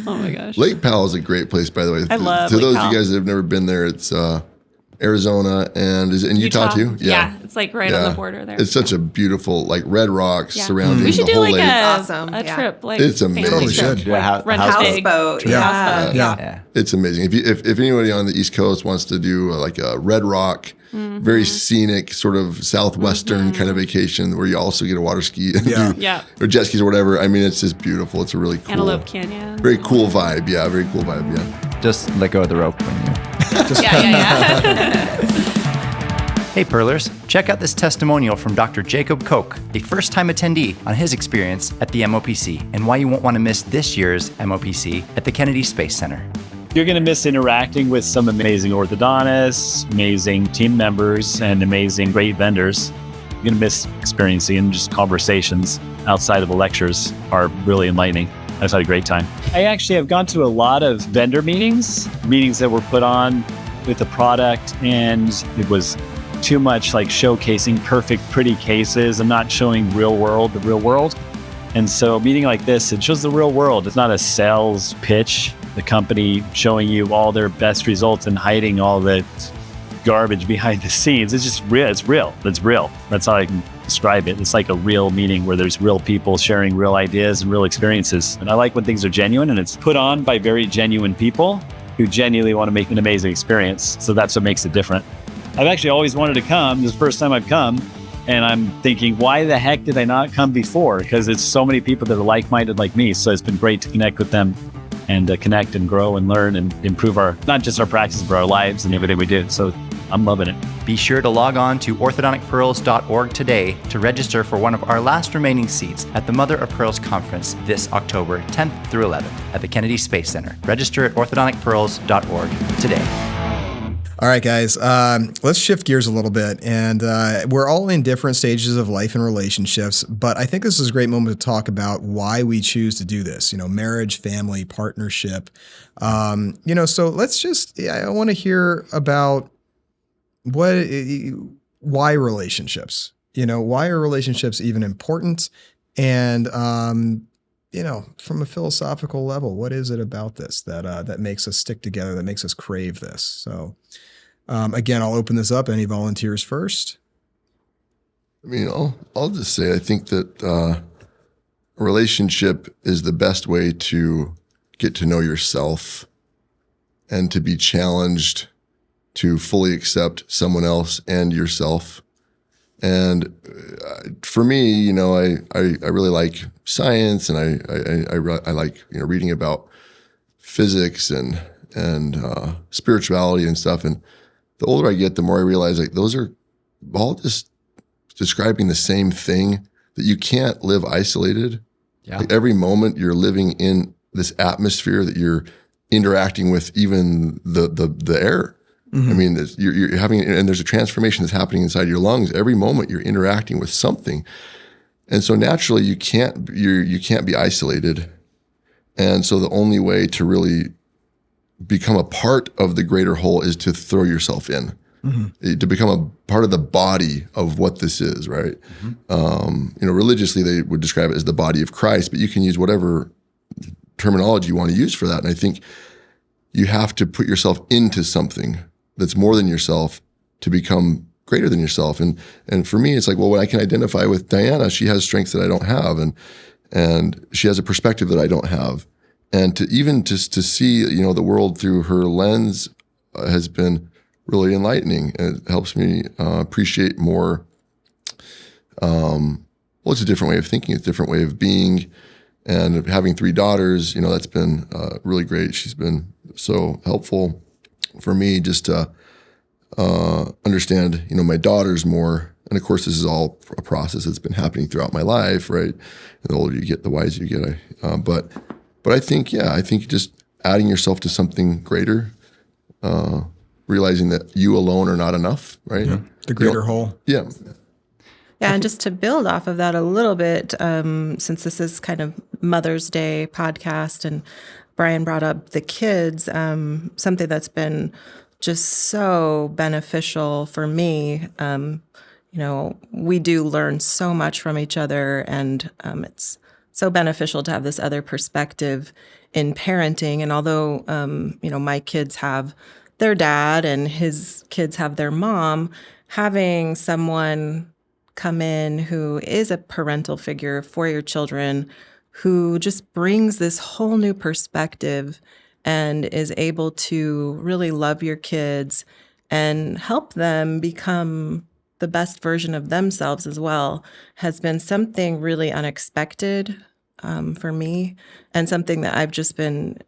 Oh my gosh. Lake Powell is a great place, by the way. I love To Lake those of Powell. you guys that have never been there, it's Arizona, and is it in Utah too? Yeah. It's like right on the border there. It's such a beautiful, like red rocks Yeah. surrounding We should the do whole like lake. awesome. a Yeah. trip. Like It's amazing. family Totally trip. should. Yeah, Like rent houseboat. houseboat. Yeah. Yeah. It's amazing. If anybody on the East Coast wants to do like a Red Rock, Mm-hmm. very scenic sort of southwestern kind of vacation where you also get a water ski and Yeah. Yeah. or jet skis or whatever. I mean, it's just beautiful. It's a really cool, Antelope Canyon. very cool vibe. Yeah, very cool vibe. Yeah. Just let go of the rope when you. Yeah. Hey Pearlers, check out this testimonial from Dr. Jacob Koch, a first-time attendee, on his experience at the MOPC and why you won't want to miss this year's MOPC at the Kennedy Space Center. You're going to miss interacting with some amazing orthodontists, amazing team members, and amazing great vendors. You're going to miss experiencing just conversations outside of the lectures are really enlightening. I just had a great time. I actually have gone to a lot of vendor meetings that were put on with the product, and it was too much like showcasing perfect, pretty cases and not showing the real world. And so a meeting like this, it shows the real world. It's not a sales pitch, the company showing you all their best results and hiding all the garbage behind the scenes. It's just real. It's real. That's how I can describe it. It's like a real meeting where there's real people sharing real ideas and real experiences. And I like when things are genuine and it's put on by very genuine people who genuinely want to make an amazing experience. So that's what makes it different. I've actually always wanted to come. This is the first time I've come. And I'm thinking, why the heck did I not come before? Because it's so many people that are like-minded like me. So it's been great to connect with them and connect and grow and learn and improve not just our practices, but our lives and everything we do. So I'm loving it. Be sure to log on to orthodonticpearls.org today to register for one of our last remaining seats at the Mother of Pearls Conference this October 10th through 11th at the Kennedy Space Center. Register at orthodonticpearls.org today. All right, guys, let's shift gears a little bit. And we're all in different stages of life and relationships, but I think this is a great moment to talk about why we choose to do this, marriage, family, partnership. So let's I want to hear about why relationships, why are relationships even important? And, from a philosophical level, what is it about this that makes us stick together, that makes us crave this? So, again, I'll open this up. Any volunteers first? I mean, I'll just say I think that a relationship is the best way to get to know yourself and to be challenged to fully accept someone else and yourself. And for me, I really like science, and I like reading about physics and spirituality and stuff. And the older I get, the more I realize like those are all just describing the same thing, that you can't live isolated. Yeah. Like every moment you're living in this atmosphere that you're interacting with, even the air. Mm-hmm. I mean, you're having, and there's a transformation that's happening inside your lungs. Every moment you're interacting with something. And so naturally you can't be isolated. And so the only way to really become a part of the greater whole is to throw yourself in, to become a part of the body of what this is, right? Religiously, they would describe it as the body of Christ, but you can use whatever terminology you want to use for that. And I think you have to put yourself into something that's more than yourself to become greater than yourself. And for me, it's like, well, when I can identify with Diana, she has strengths that I don't have, and she has a perspective that I don't have. And to even just to see, the world through her lens has been really enlightening. It helps me appreciate more. It's a different way of thinking, it's a different way of being. And having 3 daughters, that's been really great. She's been so helpful for me just to understand, my daughters more. And of course, this is all a process that's been happening throughout my life, right? And the older you get, the wiser you get. But I think just adding yourself to something greater, realizing that you alone are not enough, right? Yeah. The greater whole. Yeah. Yeah, and just to build off of that a little bit, since this is kind of Mother's Day podcast, and Brian brought up the kids, something that's been just so beneficial for me. We do learn so much from each other, and it's so beneficial to have this other perspective in parenting. And although, my kids have their dad and his kids have their mom, having someone come in who is a parental figure for your children, who just brings this whole new perspective and is able to really love your kids and help them become the best version of themselves as well, has been something really unexpected for me, and something that I've just been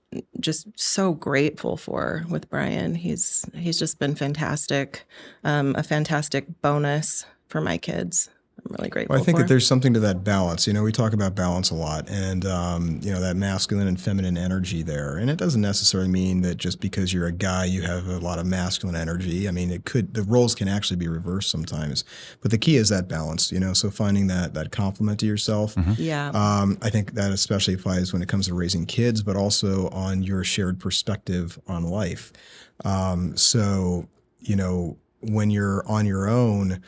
so grateful for with Brian. He's just been fantastic, a fantastic bonus for my kids. I'm really grateful. Well, I think for. that there's something to that balance. We talk about balance a lot, and that masculine and feminine energy there. And it doesn't necessarily mean that just because you're a guy, you have a lot of masculine energy. I mean, the roles can actually be reversed sometimes. But the key is that balance. So finding that complement to yourself. Yeah. I think that especially applies when it comes to raising kids, but also on your shared perspective on life. So when you're on your own,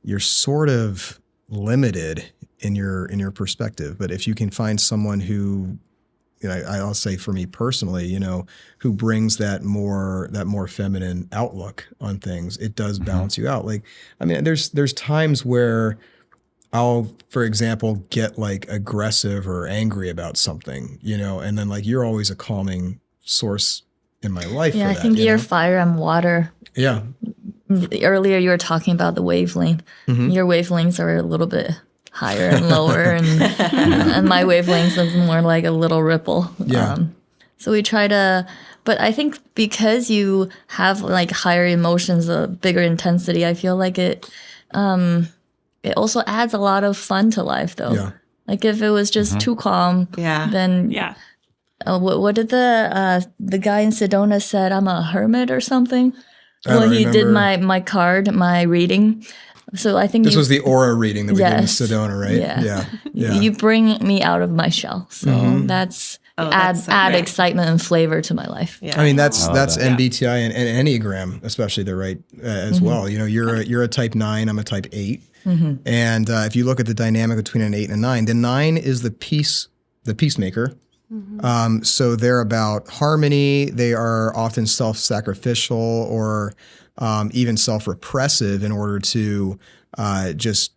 you're sort of limited in your perspective. But if you can find someone who, I'll say for me personally, who brings that more feminine outlook on things, it does balance you out. Like, I mean, there's times where I'll, for example, get like aggressive or angry about something, and then like you're always a calming source in my life. Yeah, for I that, think you're fire and water. Yeah. Earlier you were talking about the wavelength. Your wavelengths are a little bit higher and lower, and my wavelengths is more like a little ripple. Yeah. So we try to, but I think because you have like higher emotions, a bigger intensity, I feel like it also adds a lot of fun to life, though. Yeah. Like if it was just too calm, then Yeah. What did the guy in Sedona said? I'm a hermit or something. Well, he did my card, my reading. So I think this was the aura reading that we did in Sedona, right? Yeah. Yeah. You bring me out of my shell. So that's add excitement and flavor to my life. Yeah. I mean, that's MBTI and Enneagram, especially the right as well. You're a type 9, I'm a type 8. And if you look at the dynamic between an 8 and a 9, the 9 is the peacemaker. So they're about harmony. They are often self-sacrificial or even self-repressive in order to just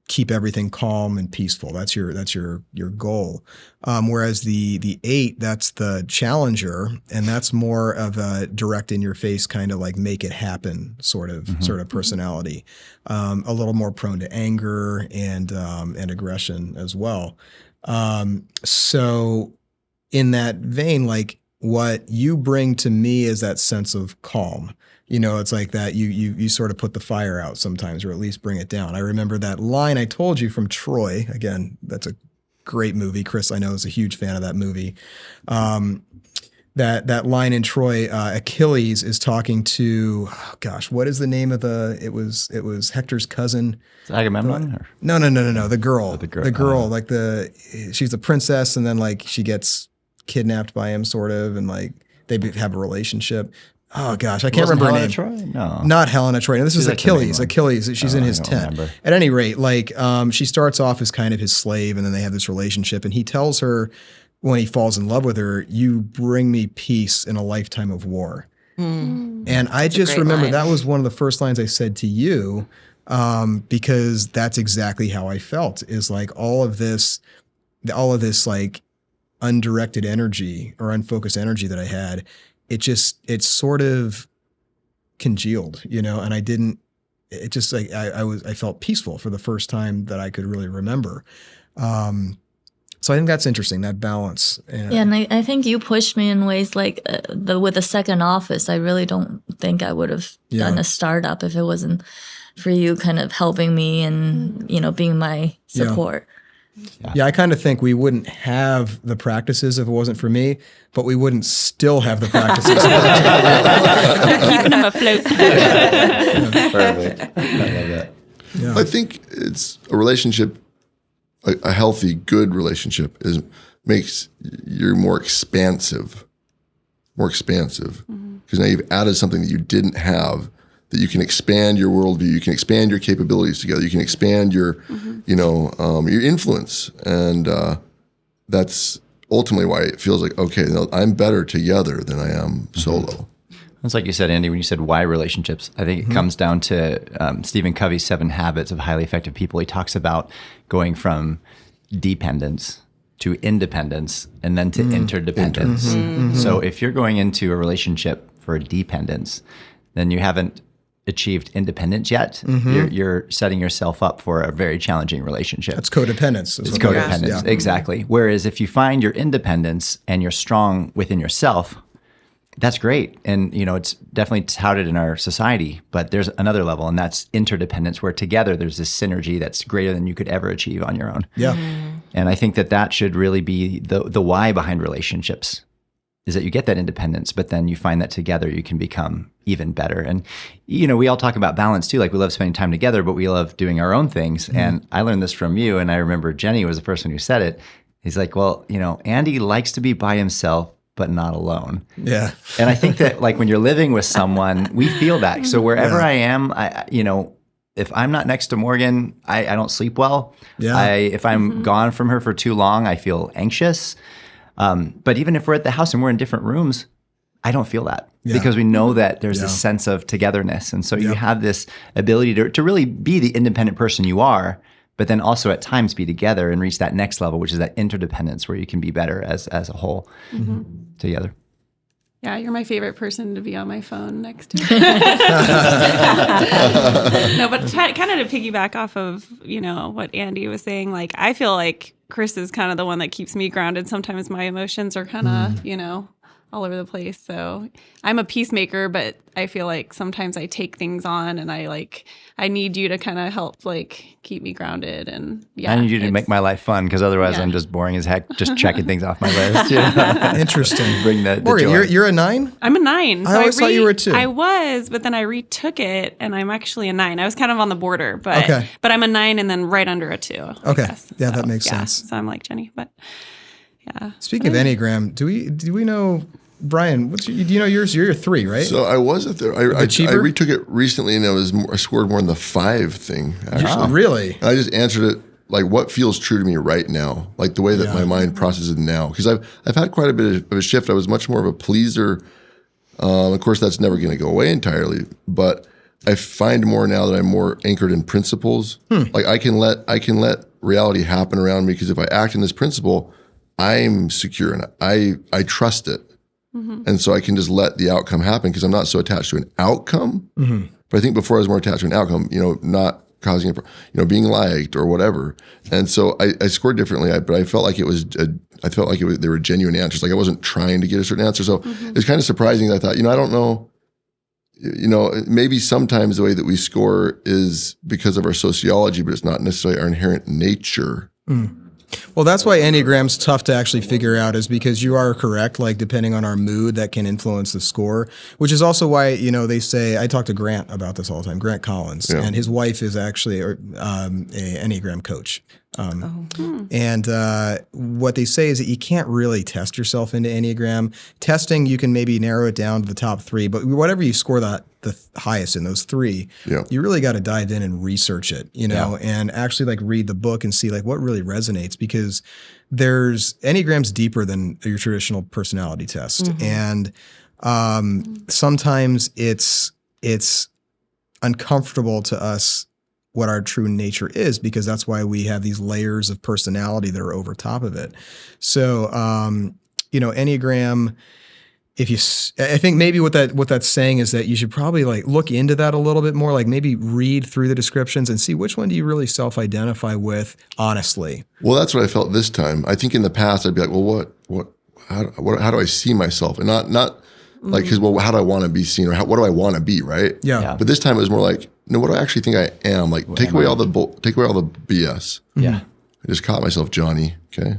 keep everything calm and peaceful. That's your goal. Whereas the 8, that's the challenger, and that's more of a direct in your face kind of like make it happen sort of personality. A little more prone to anger and aggression as well. So in that vein, like what you bring to me is that sense of calm. It's like that you sort of put the fire out sometimes, or at least bring it down. I remember that line I told you from Troy. Again, that's a great movie. Chris, I know, is a huge fan of that movie. That line in Troy, Achilles is talking to, what is the name of it was Hector's cousin. Is it Agamemnon? Or? No. The girl. Oh, the girl. Like she's a princess, and then like she gets kidnapped by him, sort of, and like they have a relationship. Oh gosh, I can't remember her name. Troy? No, not Helena Troy. No, this is like the main Achilles. one. Achilles. She's in his tent. remember. At any rate, like she starts off as kind of his slave, and then they have this relationship. And he tells her when he falls in love with her, "You bring me peace in a lifetime of war." And I just remember that was one of the first lines I said to you, because that's exactly how I felt. Is like all of this like undirected energy or unfocused energy that I had. It sort of congealed, and I felt peaceful for the first time that I could really remember. So I think that's interesting, that balance. And I think you pushed me in ways like with the second office. I really don't think I would have done a startup if it wasn't for you kind of helping me and, being my support. Yeah, I kind of think we wouldn't have the practices if it wasn't for me, but we wouldn't still have the practices. Keeping them afloat. Perfect. I love that. Yeah. I think it's a relationship, a healthy, good relationship makes you more expansive. Because now you've added something that you didn't have, that you can expand your worldview, you can expand your capabilities together, you can expand your, your influence. And that's ultimately why it feels like, okay, I'm better together than I am solo. It's like you said, Andy, when you said why relationships, I think it comes down to Stephen Covey's 7 Habits of Highly Effective People. He talks about going from dependence to independence and then to interdependence. So if you're going into a relationship for dependence, then you haven't achieved independence yet. You're setting yourself up for a very challenging relationship. That's codependence. It's codependence, exactly. Whereas if you find your independence and you're strong within yourself, that's great. And, it's definitely touted in our society, but there's another level, and that's interdependence, where together there's this synergy that's greater than you could ever achieve on your own. Yeah. And I think that should really be the why behind relationships, is that you get that independence, but then you find that together you can become even better. And, we all talk about balance too. Like, we love spending time together, but we love doing our own things. And I learned this from you. And I remember Jenny was the person who said it. He's like, well, Andy likes to be by himself, but not alone. Yeah. And I think that, like, when you're living with someone, we feel that. So wherever I am, if I'm not next to Morghan, I don't sleep well. Yeah. If I'm gone from her for too long, I feel anxious. But even if we're at the house and we're in different rooms, I don't feel that, because we know that there's this sense of togetherness. And so you have this ability to really be the independent person you are, but then also at times be together and reach that next level, which is that interdependence, where you can be better as a whole together. Yeah, you're my favorite person to be on my phone next to. No, but kind of to piggyback off of, what Andy was saying, like, I feel like Chris is kind of the one that keeps me grounded. Sometimes my emotions are kind of, all over the place. So I'm a peacemaker, but I feel like sometimes I take things on, and I need you to kind of help keep me grounded. And I need you to make my life fun, because otherwise I'm just boring as heck, just checking things off my list. Interesting. Bring the Morghan, joy. you're a 9? I'm a 9. I always thought you were a 2. I was, but then I retook it, and I'm actually a 9. I was kind of on the border, but I'm a 9 and then right under a 2. Okay. Yeah, that makes sense. So I'm like Jenny, but yeah. Speaking of Enneagram, do we know, Brian, do you know yours? You're a 3, right? So I was at I retook it recently, and I scored more in the 5 thing, actually. Oh, really? And I just answered it like, what feels true to me right now, like the way that my mind processes it now. Because I've had quite a bit of a shift. I was much more of a pleaser. Of course, that's never going to go away entirely, but I find more now that I'm more anchored in principles. Like, I can let reality happen around me, because if I act in this principle, I'm secure and I trust it. And so I can just let the outcome happen, because I'm not so attached to an outcome. But I think before I was more attached to an outcome, not causing being liked or whatever. And so I scored differently, but I felt like they were genuine answers. Like, I wasn't trying to get a certain answer. So it's kind of surprising. I thought, I don't know, maybe sometimes the way that we score is because of our sociology, but it's not necessarily our inherent nature. Well, that's why Enneagram's tough to actually figure out, is because you are correct. Like, depending on our mood, that can influence the score, which is also why, they say, I talk to Grant about this all the time, Grant Collins, and his wife is actually a Enneagram coach. And what they say is that you can't really test yourself into Enneagram. Testing, you can maybe narrow it down to the top 3, but whatever you score the highest in those 3, you really got to dive in and research it, and actually like read the book and see like what really resonates, because Enneagram's deeper than your traditional personality test. And sometimes it's uncomfortable to us what our true nature is, because that's why we have these layers of personality that are over top of it. So, Enneagram, I think maybe what that's saying is that you should probably like look into that a little bit more, like maybe read through the descriptions and see which one do you really self-identify with honestly. Well, that's what I felt this time. I think in the past I'd be like, well, how do I see myself? And not like, because, well, how do I want to be seen, or what do I want to be, right? Yeah. But this time it was more like, no, what do I actually think I am? Like, take away all the BS. Yeah. I just caught myself, Johnny. Okay.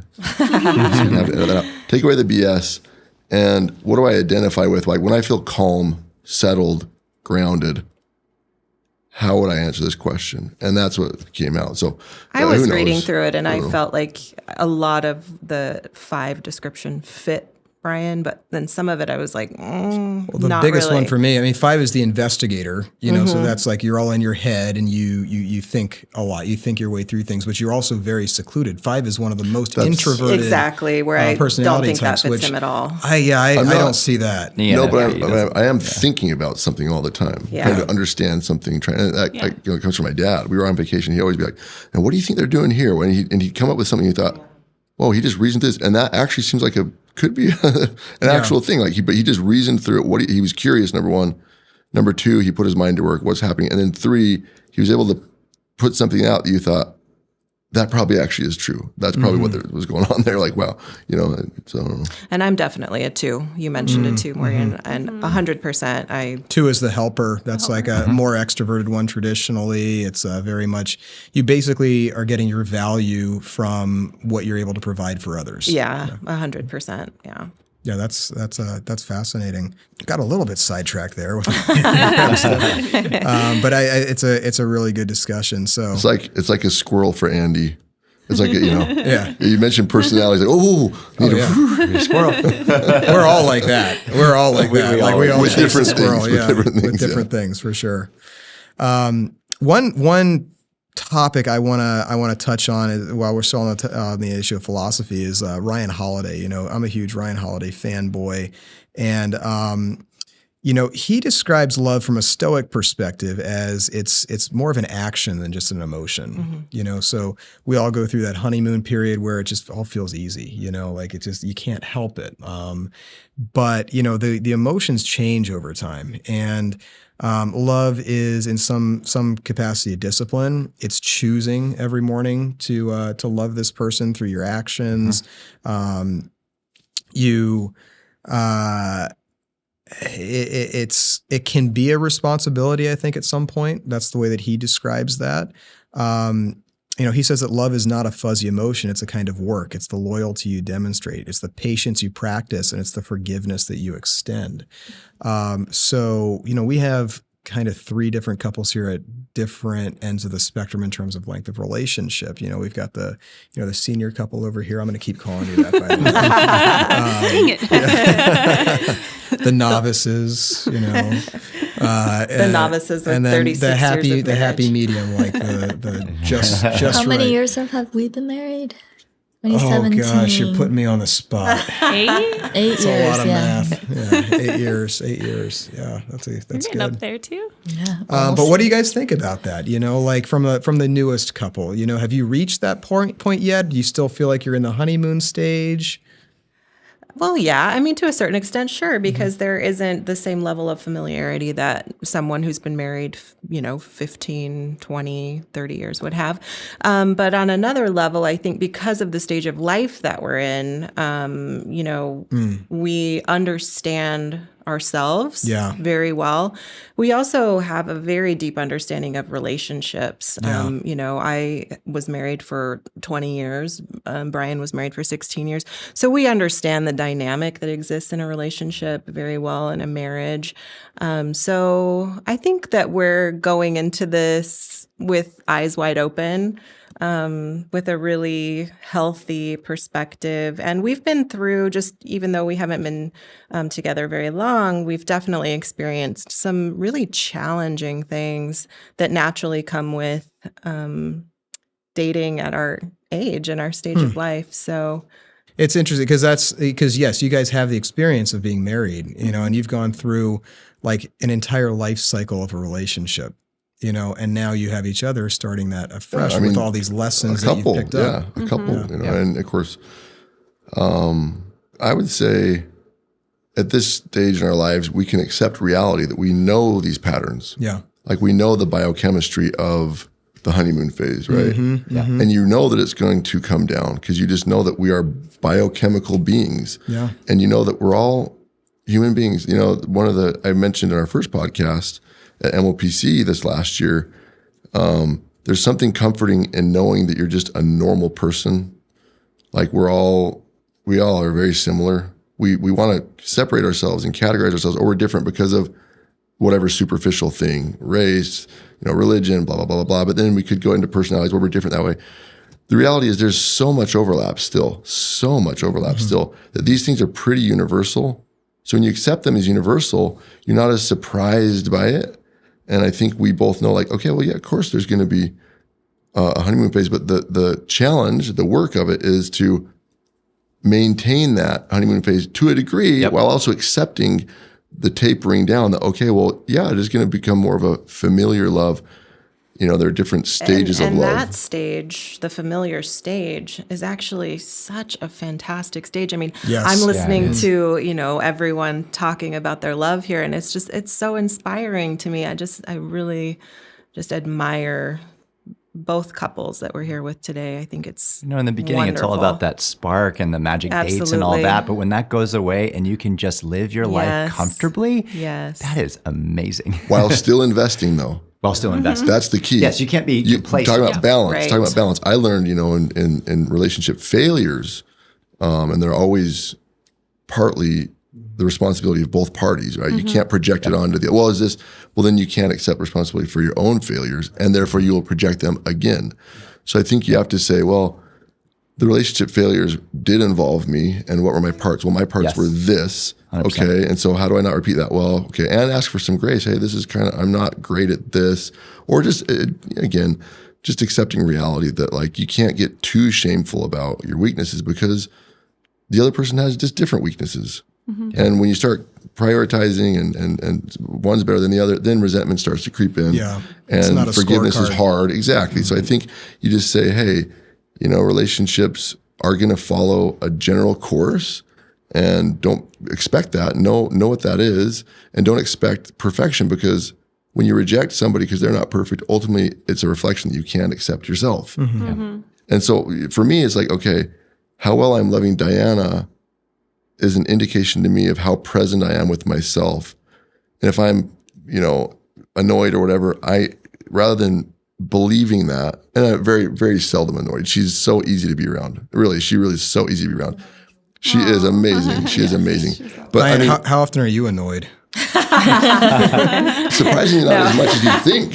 Take away the BS. And what do I identify with? Like, when I feel calm, settled, grounded, how would I answer this question? And that's what came out. So I was reading through it, and I felt like a lot of the 5 description fit Brian, but then some of it I was like, the biggest one for me, 5 is the investigator, so that's like you're all in your head and you think a lot, you think your way through things, but you're also very secluded. 5 is one of the most introverted where I don't think types, that fits him at all. I don't see that. No, but I am thinking about something all the time, trying to understand something. It comes from my dad. We were on vacation. He'd always be like, "And what do you think they're doing here?" And he'd come up with something. He thought, "Whoa, he just reasoned this," and that actually seems like could be an actual thing. But he just reasoned through it. He was curious, number 1. Number 2, he put his mind to work, what's happening. And then 3, he was able to put something out that you thought, that probably actually is true. That's probably what was going on there. Like, wow, so I don't know. And I'm definitely a 2. You mentioned a 2, Morghan, and 100%. 2 is the helper. That's like a more extroverted one traditionally. It's very much, you basically are getting your value from what you're able to provide for others. Yeah, 100%. Yeah. Yeah, that's fascinating. Got a little bit sidetracked there, but it's a really good discussion. So it's like a squirrel for Andy. It's like you mentioned personalities. Like, squirrel. We're all like that. We're all like that. We all with different squirrel, things. With different things for sure. One topic I want to touch on is, while we're still on the issue of philosophy, is Ryan Holiday. I'm a huge Ryan Holiday fanboy, and he describes love from a Stoic perspective as it's more of an action than just an emotion. So we all go through that honeymoon period where it just all feels easy. Like it just, you can't help it. But the emotions change over time, and love is in some capacity a discipline. It's choosing every morning to love this person through your actions. It can be a responsibility, I think, at some point. That's the way that he describes that. He says that love is not a fuzzy emotion. It's a kind of work. It's the loyalty you demonstrate. It's the patience you practice, and it's the forgiveness that you extend. So we have kind of 3 different couples here at different ends of the spectrum in terms of length of relationship. We've got the senior couple over here. I'm going to keep calling you that, by the way. Dang it. The novices, the novices with and then 36 the happy, years of the happy marriage. medium, like the just How many right. years have we been married? Oh 2017. gosh, you're putting me on the spot. 8? 8 It's years. a lot of yeah. math. Yeah, 8 years. 8 years. Yeah, that's You're good. getting up there too. Yeah. But what do you guys think about that? Like from the newest couple, have you reached that point yet? Do you still feel like you're in the honeymoon stage? Well, yeah. To a certain extent, sure, because there isn't the same level of familiarity that someone who's been married, 15, 20, 30 years would have. But on another level, I think because of the stage of life that we're in, we understand ourselves very well. We also have a very deep understanding of relationships. I was married for 20 years. Brian was married for 16 years. So we understand the dynamic that exists in a relationship very well, in a marriage. So I think that we're going into this with eyes wide open. with a really healthy perspective. And we've been through, just even though we haven't been together very long, we've definitely experienced some really challenging things that naturally come with dating at our age and our stage of life. So it's interesting because yes, you guys have the experience of being married, and you've gone through like an entire life cycle of a relationship, and now you have each other starting that afresh with all these lessons that you've picked up. Yeah, a couple, and of course, I would say at this stage in our lives, we can accept reality that we know these patterns. Yeah. Like we know the biochemistry of the honeymoon phase, right? And you know that it's going to come down because you just know that we are biochemical beings. Yeah. And you know that we're all human beings. I mentioned in our first podcast at MOPC this last year, there's something comforting in knowing that you're just a normal person. Like we all are very similar. We want to separate ourselves and categorize ourselves, or we're different because of whatever superficial thing, race, religion, blah, blah, blah, blah, blah. But then we could go into personalities where we're different that way. The reality is there's so much overlap still, that these things are pretty universal. So when you accept them as universal, you're not as surprised by it. And I think we both know like, okay, well, yeah, of course there's going to be a honeymoon phase, but the challenge, the work of it is to maintain that honeymoon phase to a degree while also accepting the tapering down that, okay, well, yeah, it is going to become more of a familiar love. There are different stages of love. And that stage, the familiar stage, is actually such a fantastic stage. I mean, I'm listening to, everyone talking about their love here, and it's so inspiring to me. I really just admire both couples that we're here with today. I think it's in the beginning, wonderful. It's all about that spark and the magic dates and all that. But when that goes away and you can just live your life comfortably, that is amazing. While still investing, though. While still investing. That's the key. Yes, you can't be complacent. Talking about balance. I learned, in relationship failures, and they're always partly the responsibility of both parties, right? You can't project it onto then you can't accept responsibility for your own failures, and therefore you will project them again. So I think you have to say, well, the relationship failures did involve me, and what were my parts? Well, my parts were this, 100%. Okay, and so how do I not repeat that? Well, okay, and ask for some grace. Hey, this is I'm not great at this, or just again, just accepting reality that like you can't get too shameful about your weaknesses because the other person has just different weaknesses. And when you start prioritizing and one's better than the other, then resentment starts to creep in. Yeah. And forgiveness is hard. Exactly. So I think you just say, hey, relationships are going to follow a general course, and don't expect that. Know what that is, and don't expect perfection, because when you reject somebody because they're not perfect, ultimately it's a reflection that you can't accept yourself. And so for me, it's like, okay, how well I'm loving Diana is an indication to me of how present I am with myself. And if I'm, annoyed or whatever, rather than believing that, and I'm very, very seldom annoyed. She's so easy to be around. Really, she really is so easy to be around. She is amazing. She is amazing. But Ryan, how often are you annoyed? Surprisingly not as much as you think.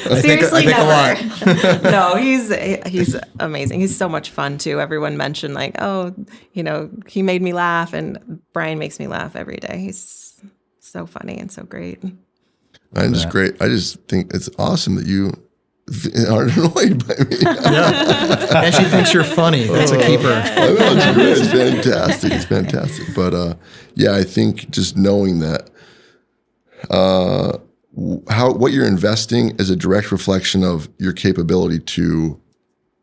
I think a lot. No, he's amazing. He's so much fun too. Everyone mentioned like, he made me laugh, and Brian makes me laugh every day. He's so funny and so great. I'm just great. I just think it's awesome that you aren't annoyed by me. And she thinks you're funny. That's a keeper. I know, it's great. It's fantastic. It's fantastic. But I think just knowing that what you're investing is a direct reflection of your capability to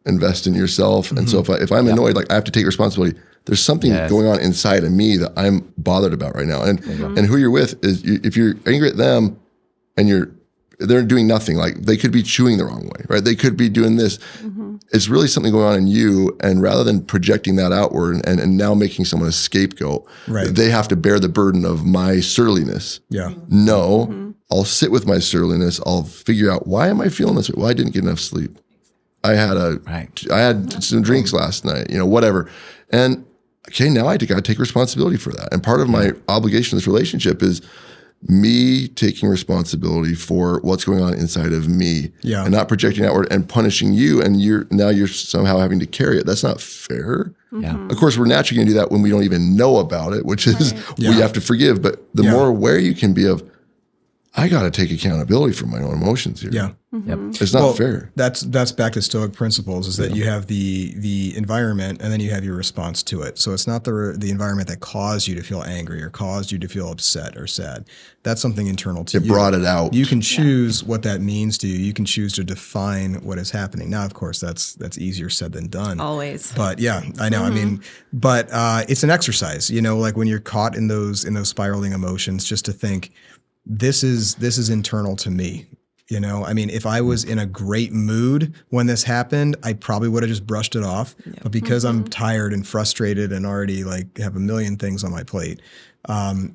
invest in yourself. And so if I'm annoyed, like I have to take responsibility. There's something going on inside of me that I'm bothered about right now. And who you're with is, if you're angry at them and they're doing nothing, like they could be chewing the wrong way, right? They could be doing this. It's really something going on in you. And rather than projecting that outward and now making someone a scapegoat, they have to bear the burden of my surliness. No, I'll sit with my surliness. I'll figure out, why am I feeling this way? Well, I didn't get enough sleep. I had some drinks last night, whatever. And okay, now I got to take responsibility for that. And part of my obligation in this relationship is me taking responsibility for what's going on inside of me and not projecting outward and punishing you. And you're somehow having to carry it. That's not fair. Yeah. Of course, we're naturally going to do that when we don't even know about it, which is we have to forgive. But the more aware you can be of, I got to take accountability for my own emotions here. Yeah. It's not fair. That's back to Stoic principles, is that you have the environment and then you have your response to it. So it's not the environment that caused you to feel angry or caused you to feel upset or sad. That's something internal to you. It brought it out. You can choose what that means to you. You can choose to define what is happening. Now, of course, that's easier said than done. Always. But yeah, I know. I mean, but it's an exercise, like when you're caught in those spiraling emotions, just to think, this is internal to me. I mean, if I was in a great mood when this happened, I probably would have just brushed it off. But because I'm tired and frustrated and already have a million things on my plate, I'm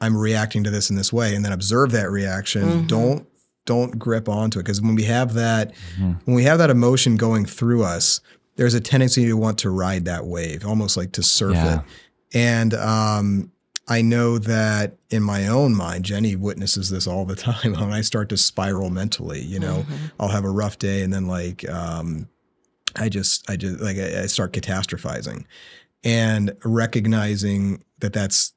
reacting to this in this way, and then observe that reaction. Don't grip onto it, because when we have that emotion going through us, there's a tendency to want to ride that wave, almost like to surf it. And I know that in my own mind, Jenny witnesses this all the time. When I start to spiral mentally, I'll have a rough day, and then I start catastrophizing, and recognizing that's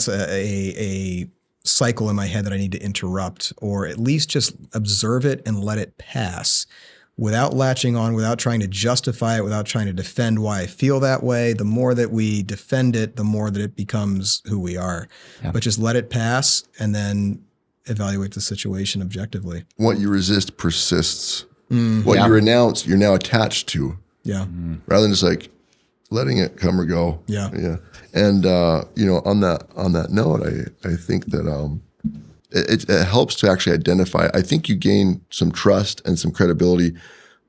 a cycle in my head that I need to interrupt, or at least just observe it and let it pass, without latching on, without trying to justify it, without trying to defend why I feel that way. The more that we defend it, the more that it becomes who we are. But just let it pass and then evaluate the situation objectively. What you resist persists. What you renounce, you're now attached to. Rather than just letting it come or go. And on that note, I think that it helps to actually identify. I think you gain some trust and some credibility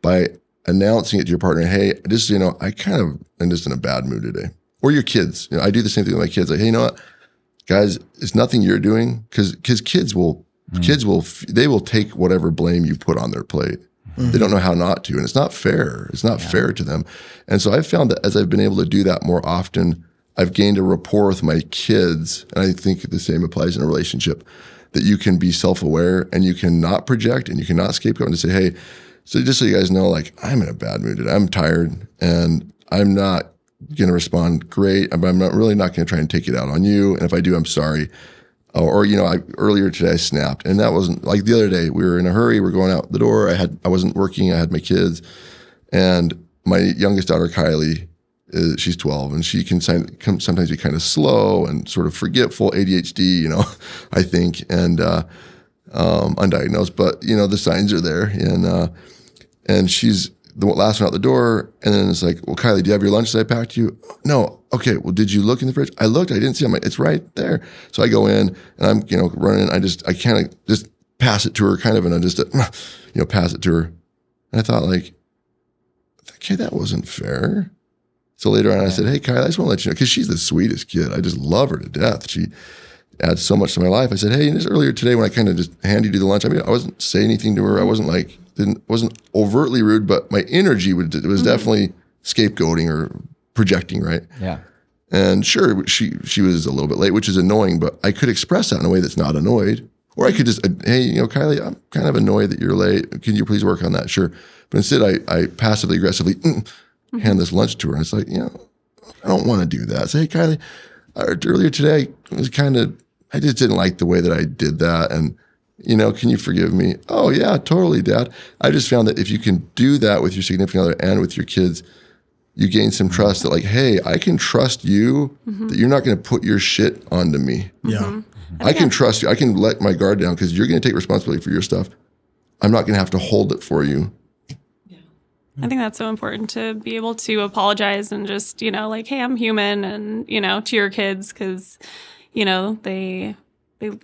by announcing it to your partner. Hey, just I kind of am just in a bad mood today. Or your kids. I do the same thing with my kids. Hey, you know what, guys? It's nothing you're doing, because kids will take whatever blame you put on their plate. They don't know how not to, and it's not fair. It's not fair to them. And so I've found that as I've been able to do that more often, I've gained a rapport with my kids, and I think the same applies in a relationship. That you can be self-aware and you cannot project and you cannot scapegoat and say, hey, so just so you guys know, I'm in a bad mood today. I'm tired and I'm not going to respond great. I'm really not going to try and take it out on you. And if I do, I'm sorry. Earlier today I snapped, and that wasn't the other day. We were in a hurry. We're going out the door. I wasn't working. I had my kids, and my youngest daughter, Kylie, she's 12, and she can sometimes be kind of slow and sort of forgetful, ADHD, I think, and undiagnosed, but the signs are there, and she's the last one out the door, and then it's well, Kylie, do you have your lunch that I packed you? No. Okay. Well, did you look in the fridge? I looked. I didn't see it. It's right there. So I go in, and I'm running. I kind of just pass it to her, kind of, and I just pass it to her, and I thought okay, that wasn't fair. So later on, I said, hey, Kylie, I just want to let you know, because she's the sweetest kid. I just love her to death. She adds so much to my life. I said, hey, just earlier today when I kind of just handed you the lunch, I wasn't saying anything to her. I wasn't wasn't overtly rude, but my energy was definitely scapegoating or projecting, right? Yeah. And sure, she was a little bit late, which is annoying, but I could express that in a way that's not annoyed. Or I could just, hey, Kylie, I'm kind of annoyed that you're late. Can you please work on that? Sure. But instead, I passively aggressively hand this lunch to her. And it's I don't want to do that. Say, hey, Kylie, earlier today, I just didn't like the way that I did that. And, can you forgive me? Oh, yeah, totally, Dad. I just found that if you can do that with your significant other and with your kids, you gain some trust that hey, I can trust you that you're not going to put your shit onto me. Yeah. I can trust you. I can let my guard down because you're going to take responsibility for your stuff. I'm not going to have to hold it for you. I think that's so important to be able to apologize and just, hey, I'm human, and, to your kids, because, they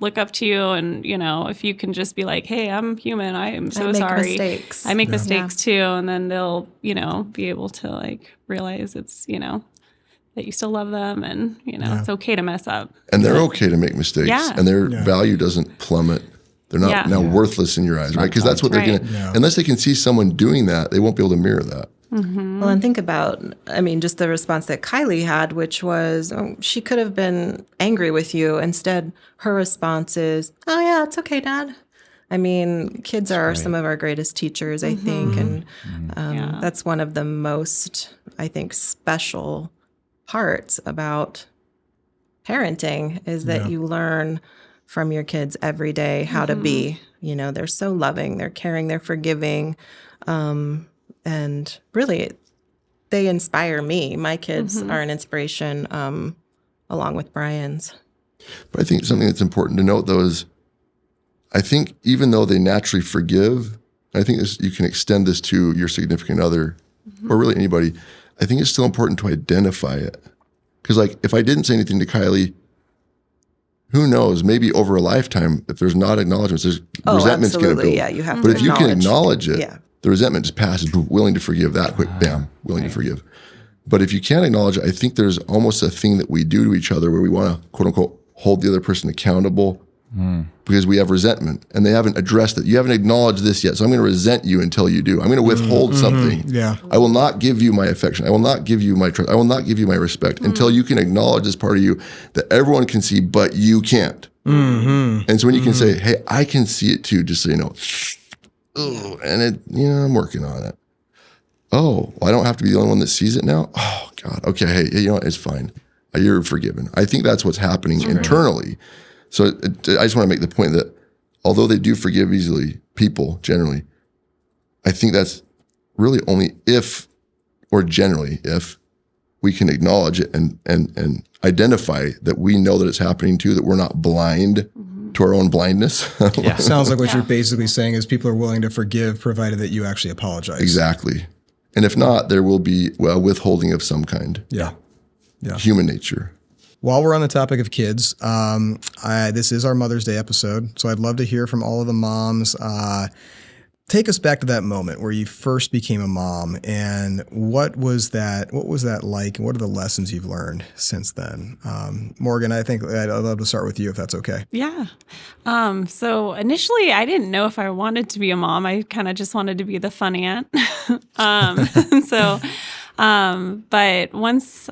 look up to you, and, if you can just be hey, I'm human. I am so sorry. Mistakes. I make mistakes too. And then they'll, be able to realize it's, that you still love them, and, it's okay to mess up. And they're okay to make mistakes, and their value doesn't plummet. They're not now worthless in your eyes, right? Because that's what they're going to, unless they can see someone doing that, they won't be able to mirror that. Well, and think about, I mean, just the response that Kylie had, which was she could have been angry with you. Instead, her response is, oh, yeah, it's okay, Dad. I mean, kids are some of our greatest teachers, I think. And that's one of the most, I think, special parts about parenting is that you learn from your kids every day how to be. You know, they're so loving, they're caring, they're forgiving. And really, they inspire me. My kids are an inspiration along with Brian's. But I think something that's important to note, though, is I think even though they naturally forgive, I think you can extend this to your significant other or really anybody. I think it's still important to identify it. Because like if I didn't say anything to Kylie, who knows, maybe over a lifetime, if there's not acknowledgments, there's resentment's going to build. Yeah, you have but to if you can acknowledge it, yeah. the resentment just passes, willing to forgive that quick, bam, willing to forgive. But if you can't acknowledge it, I think there's almost a thing that we do to each other where we want to, quote unquote, hold the other person accountable because we have resentment and they haven't addressed it. You haven't acknowledged this yet, so I'm going to resent you until you do. I'm going to withhold something. Yeah. I will not give you my affection. I will not give you my trust. I will not give you my respect until you can acknowledge this part of you that everyone can see, but you can't. And so when you can say, hey, I can see it too, just so you know. And it, I'm working on it. Oh, well, I don't have to be the only one that sees it now? Oh, God. Okay, hey, you know what? It's fine. You're forgiven. I think that's what's happening internally. So I just want to make the point that although they do forgive easily, people generally, I think that's really only if we can acknowledge it and identify that we know that it's happening too, that we're not blind to our own blindness. Sounds like what you're basically saying is people are willing to forgive provided that you actually apologize. Exactly. And if not, there will be withholding of some kind. Yeah. Human nature. While we're on the topic of kids, this is our Mother's Day episode, so I'd love to hear from all of the moms. Take us back to that moment where you first became a mom, and what was that like, and what are the lessons you've learned since then? Morgan, I think I'd love to start with you if that's okay. Yeah. So initially, I didn't know if I wanted to be a mom. I kind of just wanted to be the fun aunt. But once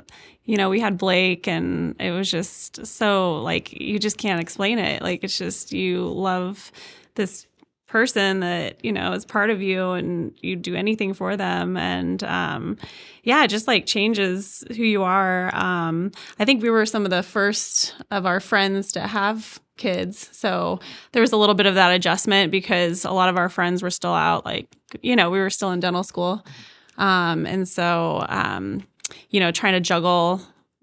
we had Blake, and it was just so, like, you just can't explain it. Like, it's just, you love this person that, is part of you, and you do anything for them. And, it just, like, changes who you are. I think we were some of the first of our friends to have kids. So there was a little bit of that adjustment because a lot of our friends were still out, like, we were still in dental school. Trying to juggle,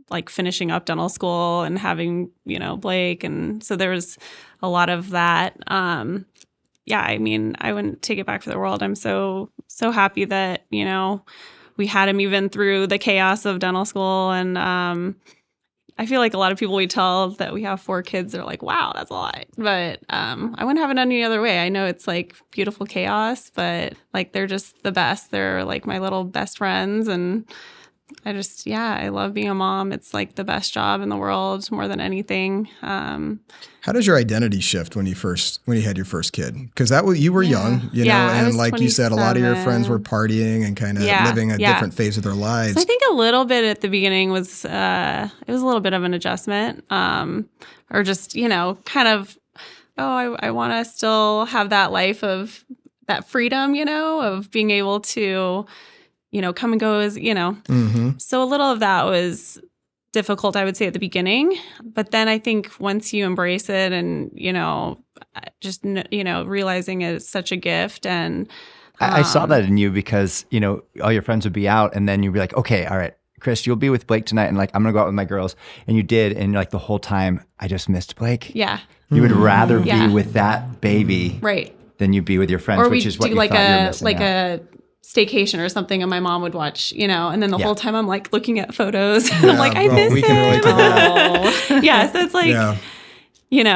like, finishing up dental school and having, Blake. And so there was a lot of that. I mean, I wouldn't take it back for the world. I'm so happy that, we had him even through the chaos of dental school. And I feel like a lot of people we tell that we have 4 kids, they're like, wow, that's a lot. But I wouldn't have it any other way. I know it's, like, beautiful chaos, but, like, they're just the best. They're, like, my little best friends. And I love being a mom. It's, like, the best job in the world more than anything. How does your identity shift when you had your first kid? Because you were young, and like you said, a lot of your friends were partying and kind of living a different phase of their lives. So I think a little bit at the beginning was, it was a little bit of an adjustment, or just, kind of, I want to still have that life of that freedom, of being able to, come and go as, So a little of that was difficult, I would say, at the beginning. But then I think once you embrace it and, just, realizing it's such a gift. And I saw that in you because, all your friends would be out and then you'd be like, okay, all right, Chris, you'll be with Blake tonight. And, like, I'm going to go out with my girls. And you did. And, like, the whole time I just missed Blake. Yeah. You would rather be with that baby than you be with your friends, which is what you thought you were missing out. A staycation or something, and my mom would watch, and then the whole time I'm, like, looking at photos and I'm like, I miss him. Can relate to that. So it's like, you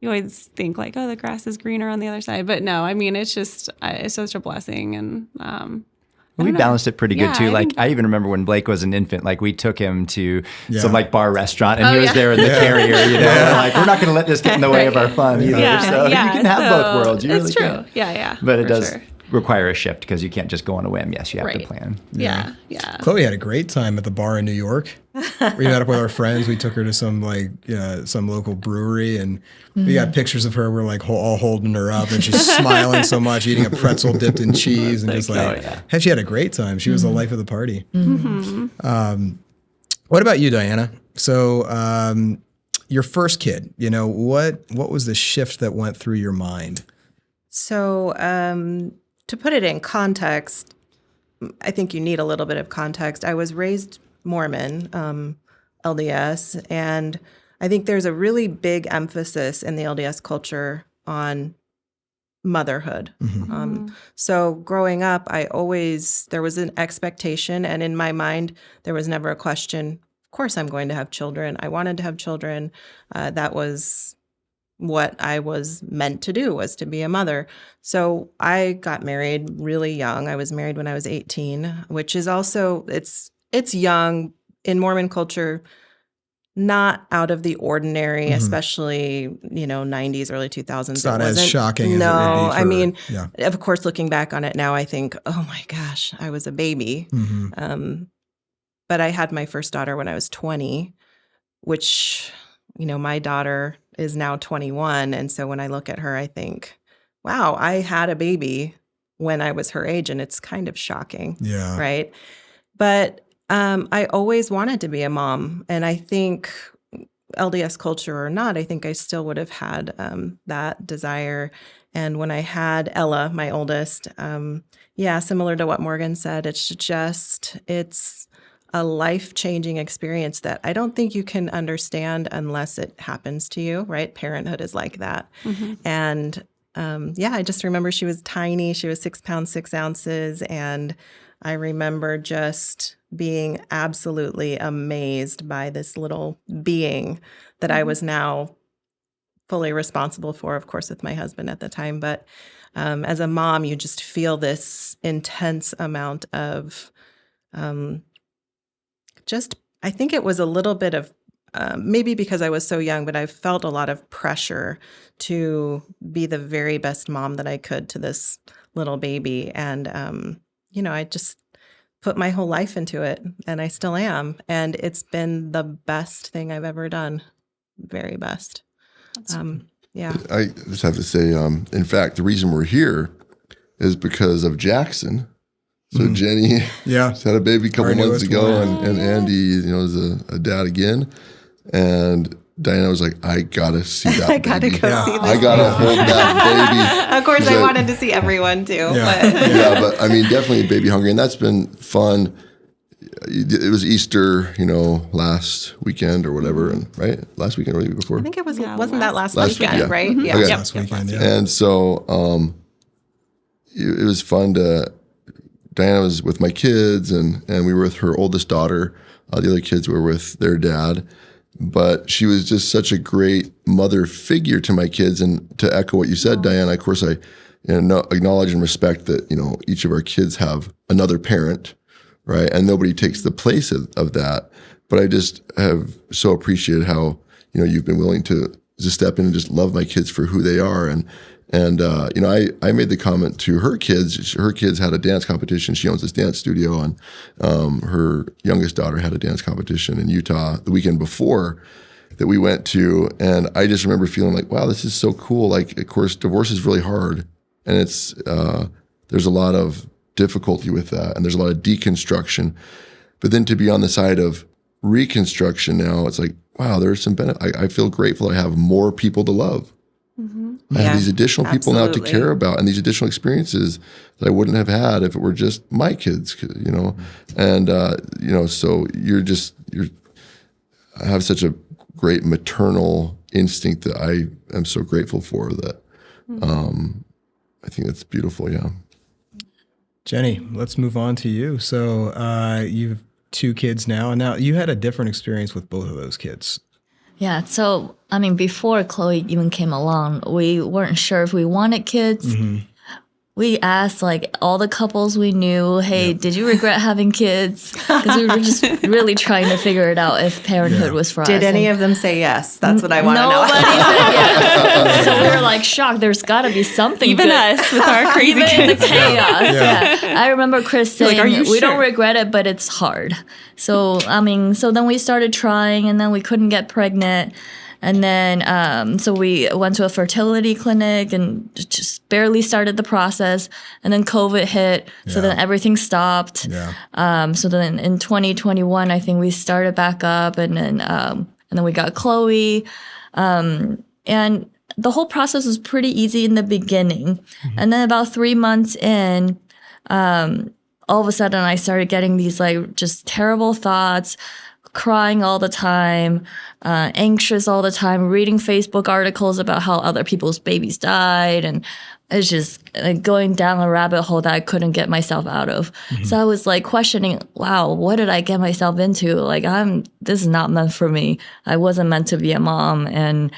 always think, like, oh, the grass is greener on the other side, but no, I mean, it's just, it's such a blessing. And we balanced it pretty good too. Like, I even remember when Blake was an infant, like, we took him to some, like, bar restaurant, and he was there in the carrier, We're like, we're not going to let this get in the way of our fun either. So you can have both worlds. You really can. Yeah. But it does. Sure. require a shift because you can't just go on a whim. Yes, you have to Right. plan. Yeah. Chloe had a great time at the bar in New York. We met up with our friends. We took her to some some local brewery, and we got pictures of her. We're like all holding her up, and she's smiling so much, eating a pretzel dipped in cheese, and just she had a great time. She was the life of the party. What about you, Diana? So your first kid, what was the shift that went through your mind? So to put it in context, I think you need a little bit of context. I was raised Mormon, LDS, and I think there's a really big emphasis in the LDS culture on motherhood. So growing up, there was an expectation, and in my mind, there was never a question. Of course, I'm going to have children. I wanted to have children. That was what I was meant to do, was to be a mother. So I got married really young. I was married when I was 18, which is also, it's young in Mormon culture, not out of the ordinary, especially, 90s, early 2000s. It's not as shocking as it would be I mean, yeah. Of course, looking back on it now, I think, oh my gosh, I was a baby. But I had my first daughter when I was 20, which, my daughter is now 21. And so when I look at her, I think, wow, I had a baby when I was her age, and it's kind of shocking. Yeah. Right. But I always wanted to be a mom. And I think LDS culture or not, I think I still would have had that desire. And when I had Ella, my oldest, similar to what Morghan said, it's a life-changing experience that I don't think you can understand unless it happens to you, right? Parenthood is like that. And I just remember she was tiny. She was 6 pounds, 6 ounces. And I remember just being absolutely amazed by this little being that I was now fully responsible for, of course, with my husband at the time. But as a mom, you just feel this intense amount of I think it was a little bit of, maybe because I was so young, but I felt a lot of pressure to be the very best mom that I could to this little baby. And, I just put my whole life into it, and I still am. And it's been the best thing I've ever done. Very best. I just have to say, in fact, the reason we're here is because of Jackson. So Jenny had a baby a couple months ago, and Andy, is a dad again. And Diana was like, I gotta see that baby. I gotta go see this. I gotta hold that baby. Of course, I wanted to see everyone too. Yeah. But I mean, definitely baby hungry, and that's been fun. It was Easter, last weekend or whatever, and right, last weekend or the week before. I think it was. Wasn't that last weekend? Right? Yeah, Okay. Last weekend. Yeah. And so it was fun to. Diana was with my kids, and we were with her oldest daughter. The other kids were with their dad. But she was just such a great mother figure to my kids. And to echo what you said, Diana, of course, I acknowledge and respect that, each of our kids have another parent, right? And nobody takes the place of that. But I just have so appreciated how, you've been willing to just step in and just love my kids for who they are. And I made the comment to her kids. Her kids had a dance competition. She owns this dance studio, and her youngest daughter had a dance competition in Utah the weekend before that we went to. And I just remember feeling like, wow, this is so cool. Like, of course, divorce is really hard, and it's there's a lot of difficulty with that, and there's a lot of deconstruction. But then to be on the side of reconstruction now, it's like, wow, there's some benefit. I feel grateful I have more people to love. I have these additional people now to care about, and these additional experiences that I wouldn't have had if it were just my kids, and so I have such a great maternal instinct that I am so grateful for that. I think that's beautiful. Yeah. Jenny, let's move on to you. So you have 2 kids now, and now you had a different experience with both of those kids. Yeah. So, before Chloe even came along, we weren't sure if we wanted kids. We we asked like all the couples we knew, hey, did you regret having kids? Because we were just really trying to figure it out if parenthood was for us. Did any of them say yes? That's what I want to know. Nobody said yes. So we were like shocked. There's got to be something Even good. us with our crazy Even kids. in the chaos. Yeah. I remember Chris saying, Are you we sure? don't regret it, but it's hard. So, so then we started trying, and then we couldn't get pregnant. And then, so we went to a fertility clinic and just barely started the process. And then COVID hit. So then everything stopped. Yeah. So then in 2021, I think we started back up, and then we got Chloe. And the whole process was pretty easy in the beginning. Mm-hmm. And then about 3 months in, all of a sudden I started getting these like just terrible thoughts, crying all the time, anxious all the time, reading Facebook articles about how other people's babies died. And it's just like going down a rabbit hole that I couldn't get myself out of. Mm-hmm. So I was like questioning, wow, what did I get myself into? Like, this is not meant for me. I wasn't meant to be a mom. And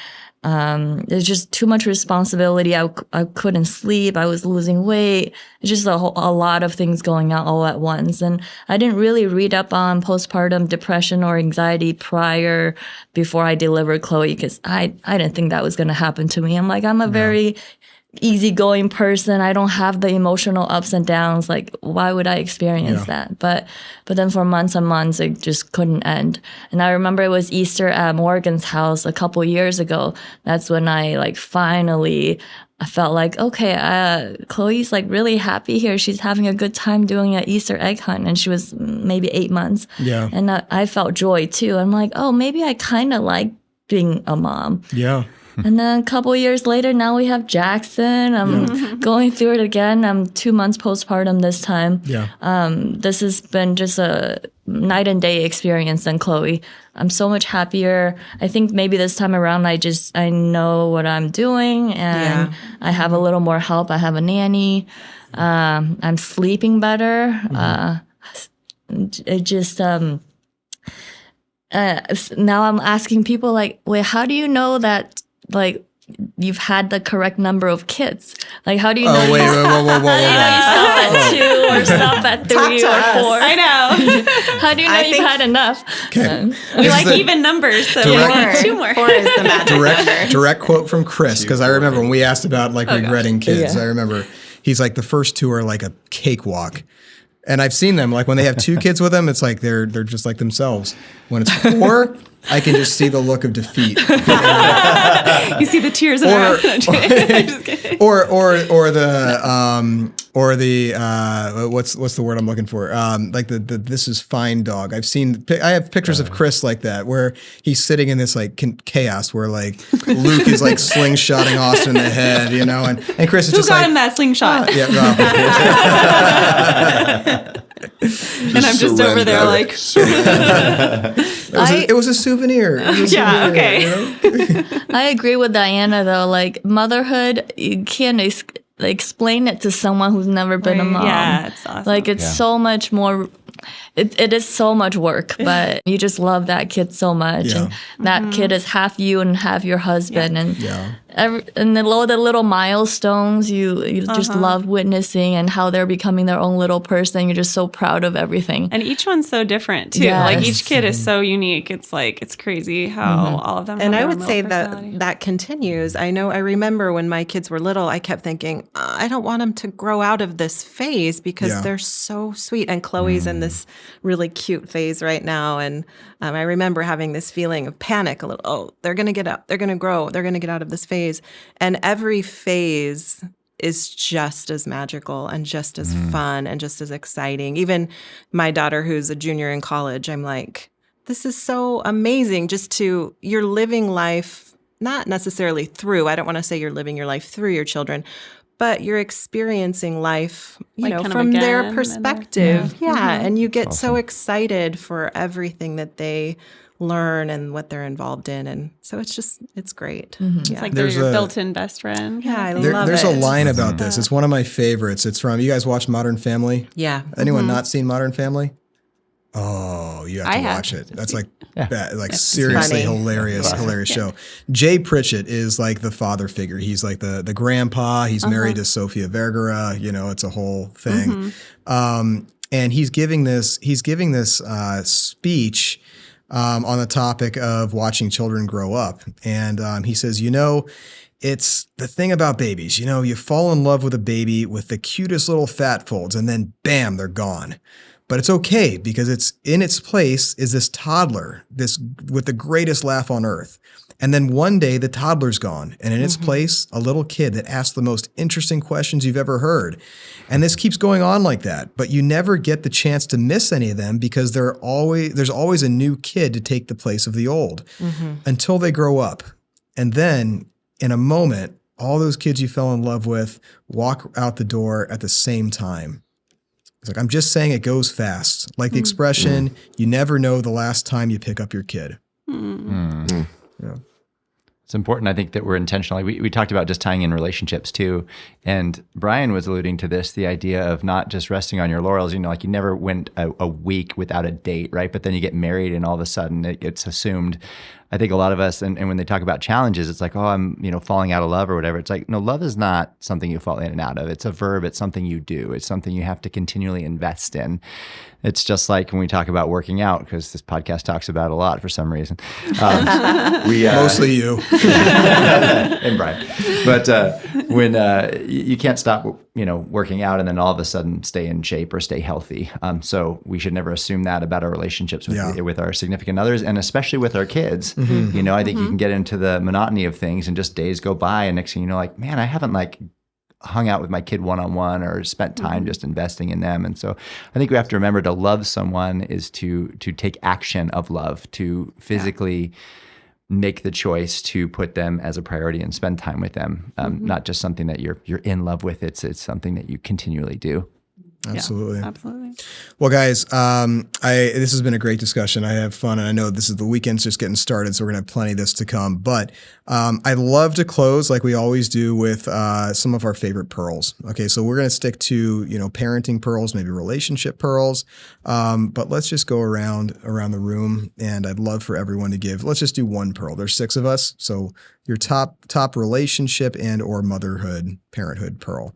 there's just too much responsibility. I couldn't sleep. I was losing weight. It's just a lot of things going on all at once. And I didn't really read up on postpartum depression or anxiety before I delivered Chloe, because I didn't think that was going to happen to me. I'm like, I'm a very easygoing person. I don't have the emotional ups and downs. Like, why would I experience that? But then for months and months, it just couldn't end. And I remember it was Easter at Morgan's house a couple years ago. That's when I finally I felt like, okay, Chloe's like really happy here. She's having a good time doing an Easter egg hunt. And she was maybe 8 months. Yeah. And I felt joy too. I'm like, oh, maybe I kind of like being a mom. Yeah. And then a couple years later, now we have Jackson. I'm going through it again. I'm 2 months postpartum this time. Yeah. This has been just a night and day experience than Chloe. I'm so much happier. I think maybe this time around, I know what I'm doing, and I have a little more help. I have a nanny. I'm sleeping better. It just now I'm asking people like, wait, how do you know that like you've had the correct number of kids? Like, how do you know? Oh, whoa. You stop at 2 or stop at 3 or 4? I know. How do you know you've had enough? Okay. We like even numbers, so we want 2 more. 4 is the magic number. Direct quote from Chris, because I remember when we asked about like regretting kids, I remember he's like, the first 2 are like a cakewalk. And I've seen them, like when they have 2 kids with them, it's like they're just like themselves. When it's 4, I can just see the look of defeat. You see the tears in her eyes. Or the what's the word I'm looking for? Like the this is fine dog. I have pictures of Chris like that, where he's sitting in this like chaos, where like Luke is like slingshotting Austin in the head, you know, and Chris is Who just got like, him that slingshot? And I'm just over there like, it was a souvenir. okay. You know? I agree with Diana though. Like motherhood, you can't explain it to someone who's never been a mom. Yeah, it's awesome. Like it's so much more. It is so much work, but you just love that kid so much, and that kid is half you and half your husband, and the little milestones you just love witnessing, and how they're becoming their own little person. You're just so proud of everything, and each one's so different too. Yes. Like each kid is so unique. It's like it's crazy how all of them. And have I their would own say little that continues. I remember when my kids were little, I kept thinking, I don't want them to grow out of this phase because they're so sweet. And Chloe's in this really cute phase right now. And I remember having this feeling of panic a little. Oh, they're going to get up. They're going to grow. They're going to get out of this phase. And every phase is just as magical and just as fun and just as exciting. Even my daughter, who's a junior in college, I'm like, this is so amazing. You're living life, not necessarily through, I don't want to say you're living your life through your children, but you're experiencing life, from their perspective. And you get so excited for everything that they learn and what they're involved in. And so it's great. It's like they're your built-in best friend. Yeah, I love it. There's a line about this. It's one of my favorites. It's from, you guys watch Modern Family? Yeah. Anyone not seen Modern Family? Oh, you have I to have watch it. That's like It's seriously funny. hilarious show. Jay Pritchett is like the father figure. He's like the grandpa. He's married to Sofia Vergara. You know, it's a whole thing. And he's giving this speech on the topic of watching children grow up. And he says, it's the thing about babies. You fall in love with a baby with the cutest little fat folds, and then bam, they're gone. But it's okay, because it's in its place is this toddler, this with the greatest laugh on earth. And then one day the toddler's gone, and in its place, a little kid that asks the most interesting questions you've ever heard. And this keeps going on like that, but you never get the chance to miss any of them, because there's always a new kid to take the place of the old until they grow up. And then in a moment, all those kids you fell in love with walk out the door at the same time. It's like, I'm just saying it goes fast. Like the expression, you never know the last time you pick up your kid. Yeah. It's important, I think, that we're intentional. We talked about just tying in relationships too. And Brian was alluding to this, the idea of not just resting on your laurels. Like you never went a week without a date, right? But then you get married and all of a sudden it gets assumed. I think a lot of us, and when they talk about challenges, it's like, oh, I'm falling out of love or whatever. It's like, no, love is not something you fall in and out of. It's a verb. It's something you do. It's something you have to continually invest in. It's just like when we talk about working out, because this podcast talks about it a lot for some reason. Mostly you. And Brian. But when you can't stop, working out and then all of a sudden stay in shape or stay healthy. So we should never assume that about our relationships with our significant others, and especially with our kids. I think you can get into the monotony of things and just days go by, and next thing you know, like, man, I haven't hung out with my kid one-on-one or spent time just investing in them. And so I think we have to remember to love someone is to take action of love, to physically make the choice to put them as a priority and spend time with them. Not just something that you're in love with. It's something that you continually do. Absolutely. Yeah, absolutely. Well, guys, this has been a great discussion. I have fun, and I know the weekend's just getting started, so we're going to have plenty of this to come. But I'd love to close, like we always do, with some of our favorite pearls. Okay, so we're going to stick to parenting pearls, maybe relationship pearls, but let's just go around the room, and I'd love for everyone to give. Let's just do one pearl. There's 6 of us, so your top relationship and or motherhood, parenthood pearl.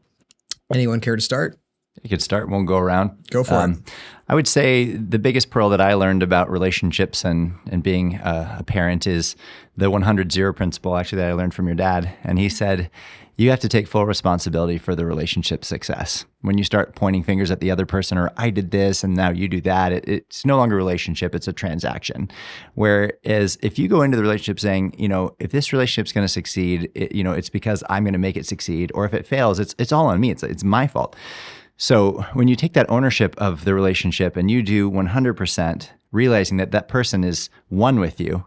Anyone care to start? You could start. We'll go around. Go for it. I would say the biggest pearl that I learned about relationships and being a parent is the 100-0 principle, actually, that I learned from your dad. And he said, you have to take full responsibility for the relationship success. When you start pointing fingers at the other person, or I did this and now you do that, it's no longer a relationship, it's a transaction. Whereas if you go into the relationship saying, if this relationship's going to succeed, it's because I'm going to make it succeed. Or if it fails, it's all on me. It's my fault. So when you take that ownership of the relationship and you do 100%, realizing that person is one with you,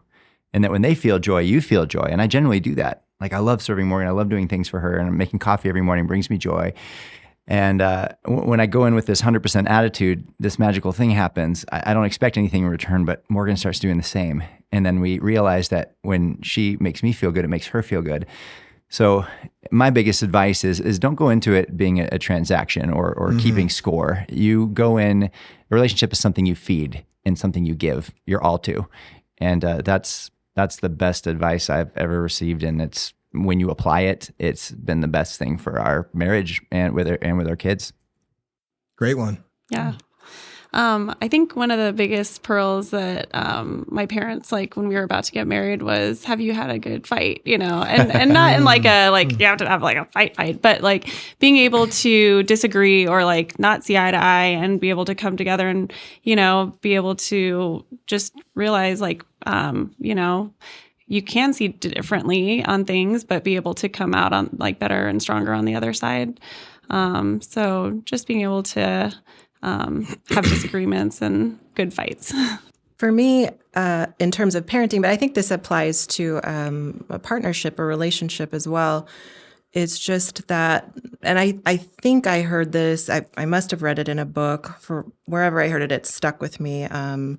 and that when they feel joy, you feel joy. And I generally do that. Like, I love serving Morghan. I love doing things for her, and making coffee every morning brings me joy. And when I go in with this 100% attitude, this magical thing happens. I don't expect anything in return, but Morghan starts doing the same. And then we realize that when she makes me feel good, it makes her feel good. So my biggest advice is don't go into it being a transaction or keeping score. You go in, a relationship is something you feed and something you give your all to. And that's the best advice I've ever received. And it's when you apply it, it's been the best thing for our marriage and with our kids. Great one. Yeah. I think one of the biggest pearls that my parents, like when we were about to get married, was, have you had a good fight? And not in you have to have a fight, but like being able to disagree or not see eye to eye and be able to come together and, be able to just realize you can see differently on things, but be able to come out on better and stronger on the other side. So just being able to have disagreements and good fights. For me, in terms of parenting, but I think this applies to a partnership or relationship as well. It's just that, and I think I heard this, I must have read it in a book. For wherever I heard it, it stuck with me. And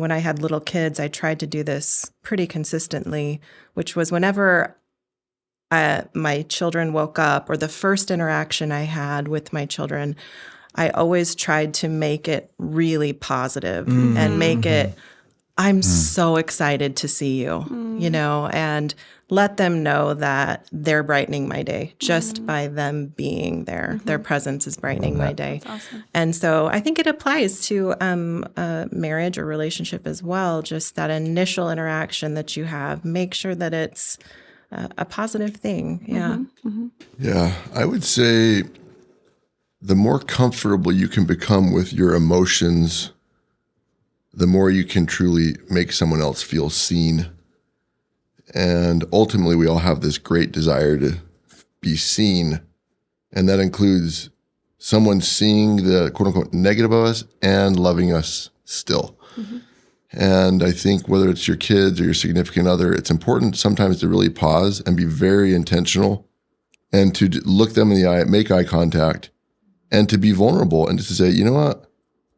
when I had little kids, I tried to do this pretty consistently, which was whenever my children woke up, or the first interaction I had with my children, I always tried to make it really positive and make it, I'm so excited to see you, you know, and let them know that they're brightening my day just by them being there. Their presence is brightening my day. That's awesome. And so I think it applies to marriage or relationship as well. Just that initial interaction that you have, make sure that it's a positive thing. Yeah. Yeah. I would say the more comfortable you can become with your emotions, the more you can truly make someone else feel seen. And ultimately, we all have this great desire to be seen. And that includes someone seeing the quote unquote negative of us and loving us still. And I think whether it's your kids or your significant other, it's important sometimes to really pause and be very intentional and to look them in the eye, make eye contact, and to be vulnerable and just to say, you know what?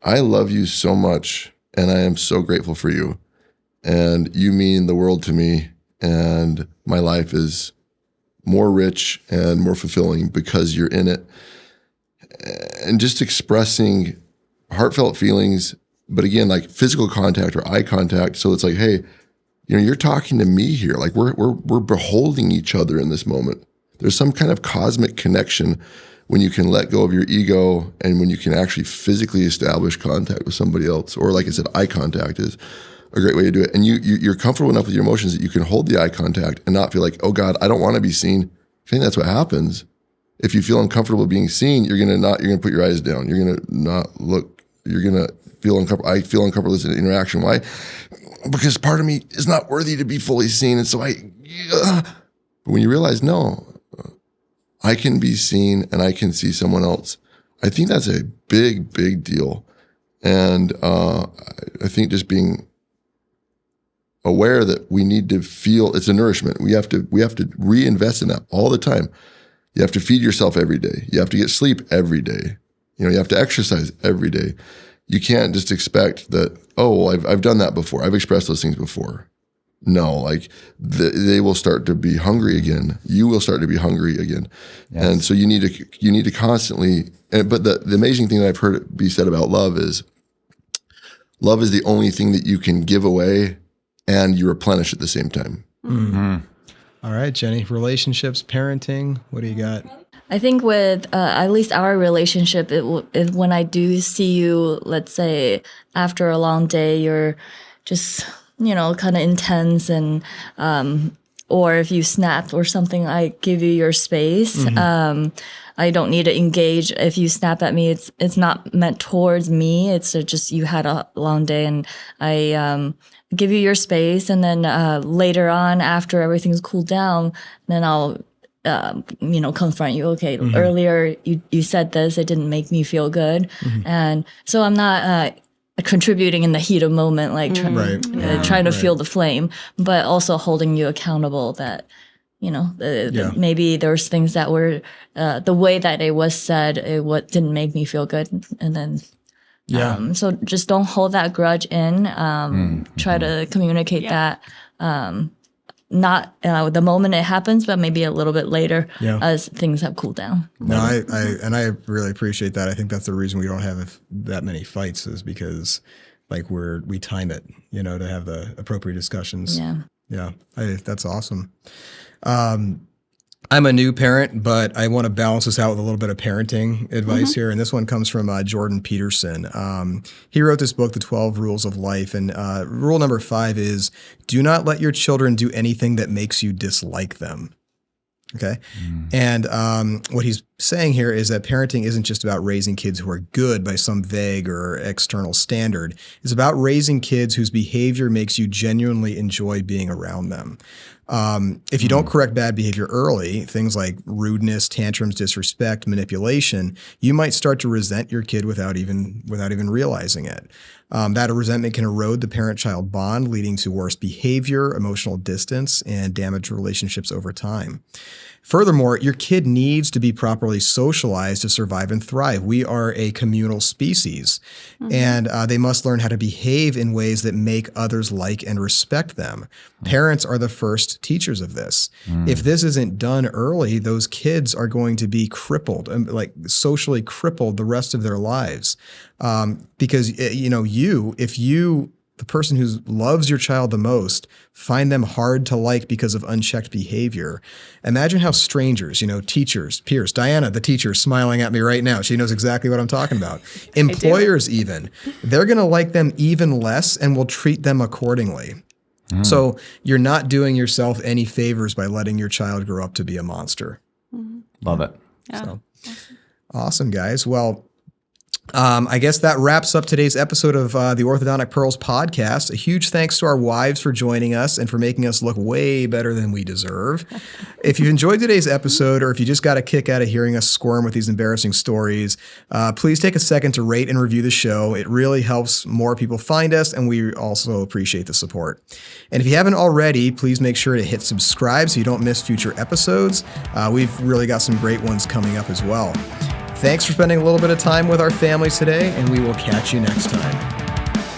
I love you so much and I am so grateful for you. And you mean the world to me. And my life is more rich and more fulfilling because you're in it. And just expressing heartfelt feelings, but again, like physical contact or eye contact. So it's like, hey, you know, you're talking to me here. Like we're beholding each other in this moment. There's some kind of cosmic connection when you can let go of your ego and when you can actually physically establish contact with somebody else. Or like I said, eye contact is a great way to do it. And you're comfortable enough with your emotions that you can hold the eye contact and not feel like, oh God, I don't want to be seen. I think that's what happens. If you feel uncomfortable being seen, you're going to put your eyes down. You're going to not look, you're going to feel uncomfortable. I feel uncomfortable with this interaction. Why? Because part of me is not worthy to be fully seen. And so but when you realize, no, I can be seen and I can see someone else. I think that's a big, big deal. And I think just being aware that we need to feel it's a nourishment. We have to reinvest in that all the time. You have to feed yourself every day. You have to get sleep every day. You have to exercise every day. You can't just expect that, oh, I've done that before. I've expressed those things before. No, like they will start to be hungry again. You will start to be hungry again. Yes. And so you need to constantly, but the amazing thing that I've heard it be said about love is the only thing that you can give away and you replenish at the same time. Mm-hmm. All right, Jenny, relationships, parenting, what do you got? I think with at least our relationship, when I do see you, let's say after a long day, you're just, kind of intense and, or if you snapped or something, I give you your space. Mm-hmm. I don't need to engage. If you snap at me, it's not meant towards me. It's just you had a long day and I give you your space. And then later on, after everything's cooled down, then I'll confront you. Okay, mm-hmm. Earlier you said this, it didn't make me feel good. Mm-hmm. And so I'm not contributing in the heat of moment, like trying to feel the flame, but also holding you accountable that, maybe there's things that were, the way that it was said, what didn't make me feel good. And then, so just don't hold that grudge in, try to communicate that, not the moment it happens, but maybe a little bit later as things have cooled down. No, I really appreciate that. I think that's the reason we don't have that many fights is because we time it, to have the appropriate discussions. Yeah. That's awesome. I'm a new parent, but I want to balance this out with a little bit of parenting advice here. And this one comes from Jordan Peterson. He wrote this book, The 12 Rules of Life. And rule number 5 is do not let your children do anything that makes you dislike them. Okay. And what he's saying here is that parenting isn't just about raising kids who are good by some vague or external standard. It's about raising kids whose behavior makes you genuinely enjoy being around them. If you don't correct bad behavior early, things like rudeness, tantrums, disrespect, manipulation, you might start to resent your kid without even realizing it. That resentment can erode the parent-child bond, leading to worse behavior, emotional distance, and damaged relationships over time. Furthermore, your kid needs to be properly socialized to survive and thrive. We are a communal species, and they must learn how to behave in ways that make others like and respect them. Parents are the first teachers of this. If this isn't done early, those kids are going to be crippled, like socially crippled the rest of their lives. Because, if you, the person who loves your child the most, find them hard to like because of unchecked behavior. Imagine how strangers, teachers, peers, Diana, the teacher, is smiling at me right now. She knows exactly what I'm talking about. Employers even, they're going to like them even less and will treat them accordingly. So you're not doing yourself any favors by letting your child grow up to be a monster. Love it. Yeah. So, awesome, guys. Well, I guess that wraps up today's episode of the Orthodontic Pearls podcast. A huge thanks to our wives for joining us and for making us look way better than we deserve. If you've enjoyed today's episode, or if you just got a kick out of hearing us squirm with these embarrassing stories, please take a second to rate and review the show. It really helps more people find us, and we also appreciate the support. And if you haven't already, please make sure to hit subscribe so you don't miss future episodes. We've really got some great ones coming up as well. Thanks for spending a little bit of time with our families today, and we will catch you next time.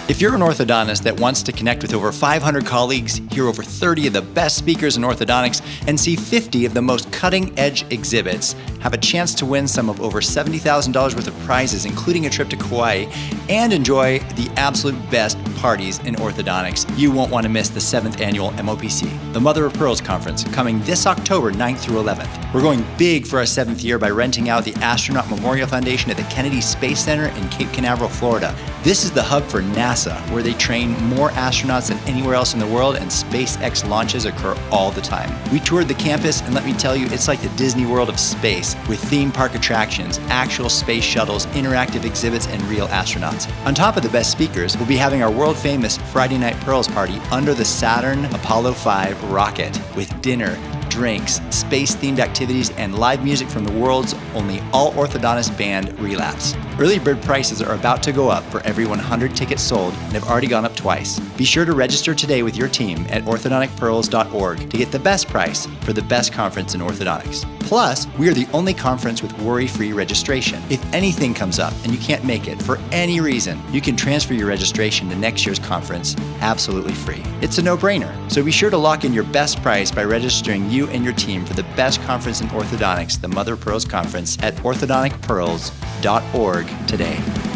If you're an orthodontist that wants to connect with over 500 colleagues, hear over 30 of the best speakers in orthodontics, and see 50 of the most cutting-edge exhibits, have a chance to win some of over $70,000 worth of prizes, including a trip to Kauai, and enjoy the absolute best parties in orthodontics, you won't want to miss the 7th annual MOPC, the Mother of Pearls Conference, coming this October 9th through 11th. We're going big for our 7th year by renting out the Astronaut Memorial Foundation at the Kennedy Space Center in Cape Canaveral, Florida. This is the hub for NASA, where they train more astronauts than anywhere else in the world, and SpaceX launches occur all the time. We toured the campus, and let me tell you, it's like the Disney World of space, with theme park attractions, actual space shuttles, interactive exhibits, and real astronauts. On top of the best speakers, we'll be having our world-famous Friday Night Pearls party under the Saturn Apollo 5 rocket, with dinner, drinks, space-themed activities, and live music from the world's only all-orthodontist band, Relapse. Early bird prices are about to go up for every 100 tickets sold and have already gone up twice. Be sure to register today with your team at orthodonticpearls.org to get the best price for the best conference in orthodontics. Plus, we are the only conference with worry-free registration. If anything comes up and you can't make it for any reason, you can transfer your registration to next year's conference absolutely free. It's a no-brainer, so be sure to lock in your best price by registering you and your team for the best conference in orthodontics, the Mother of Pearls Conference, at orthodonticpearls.org today.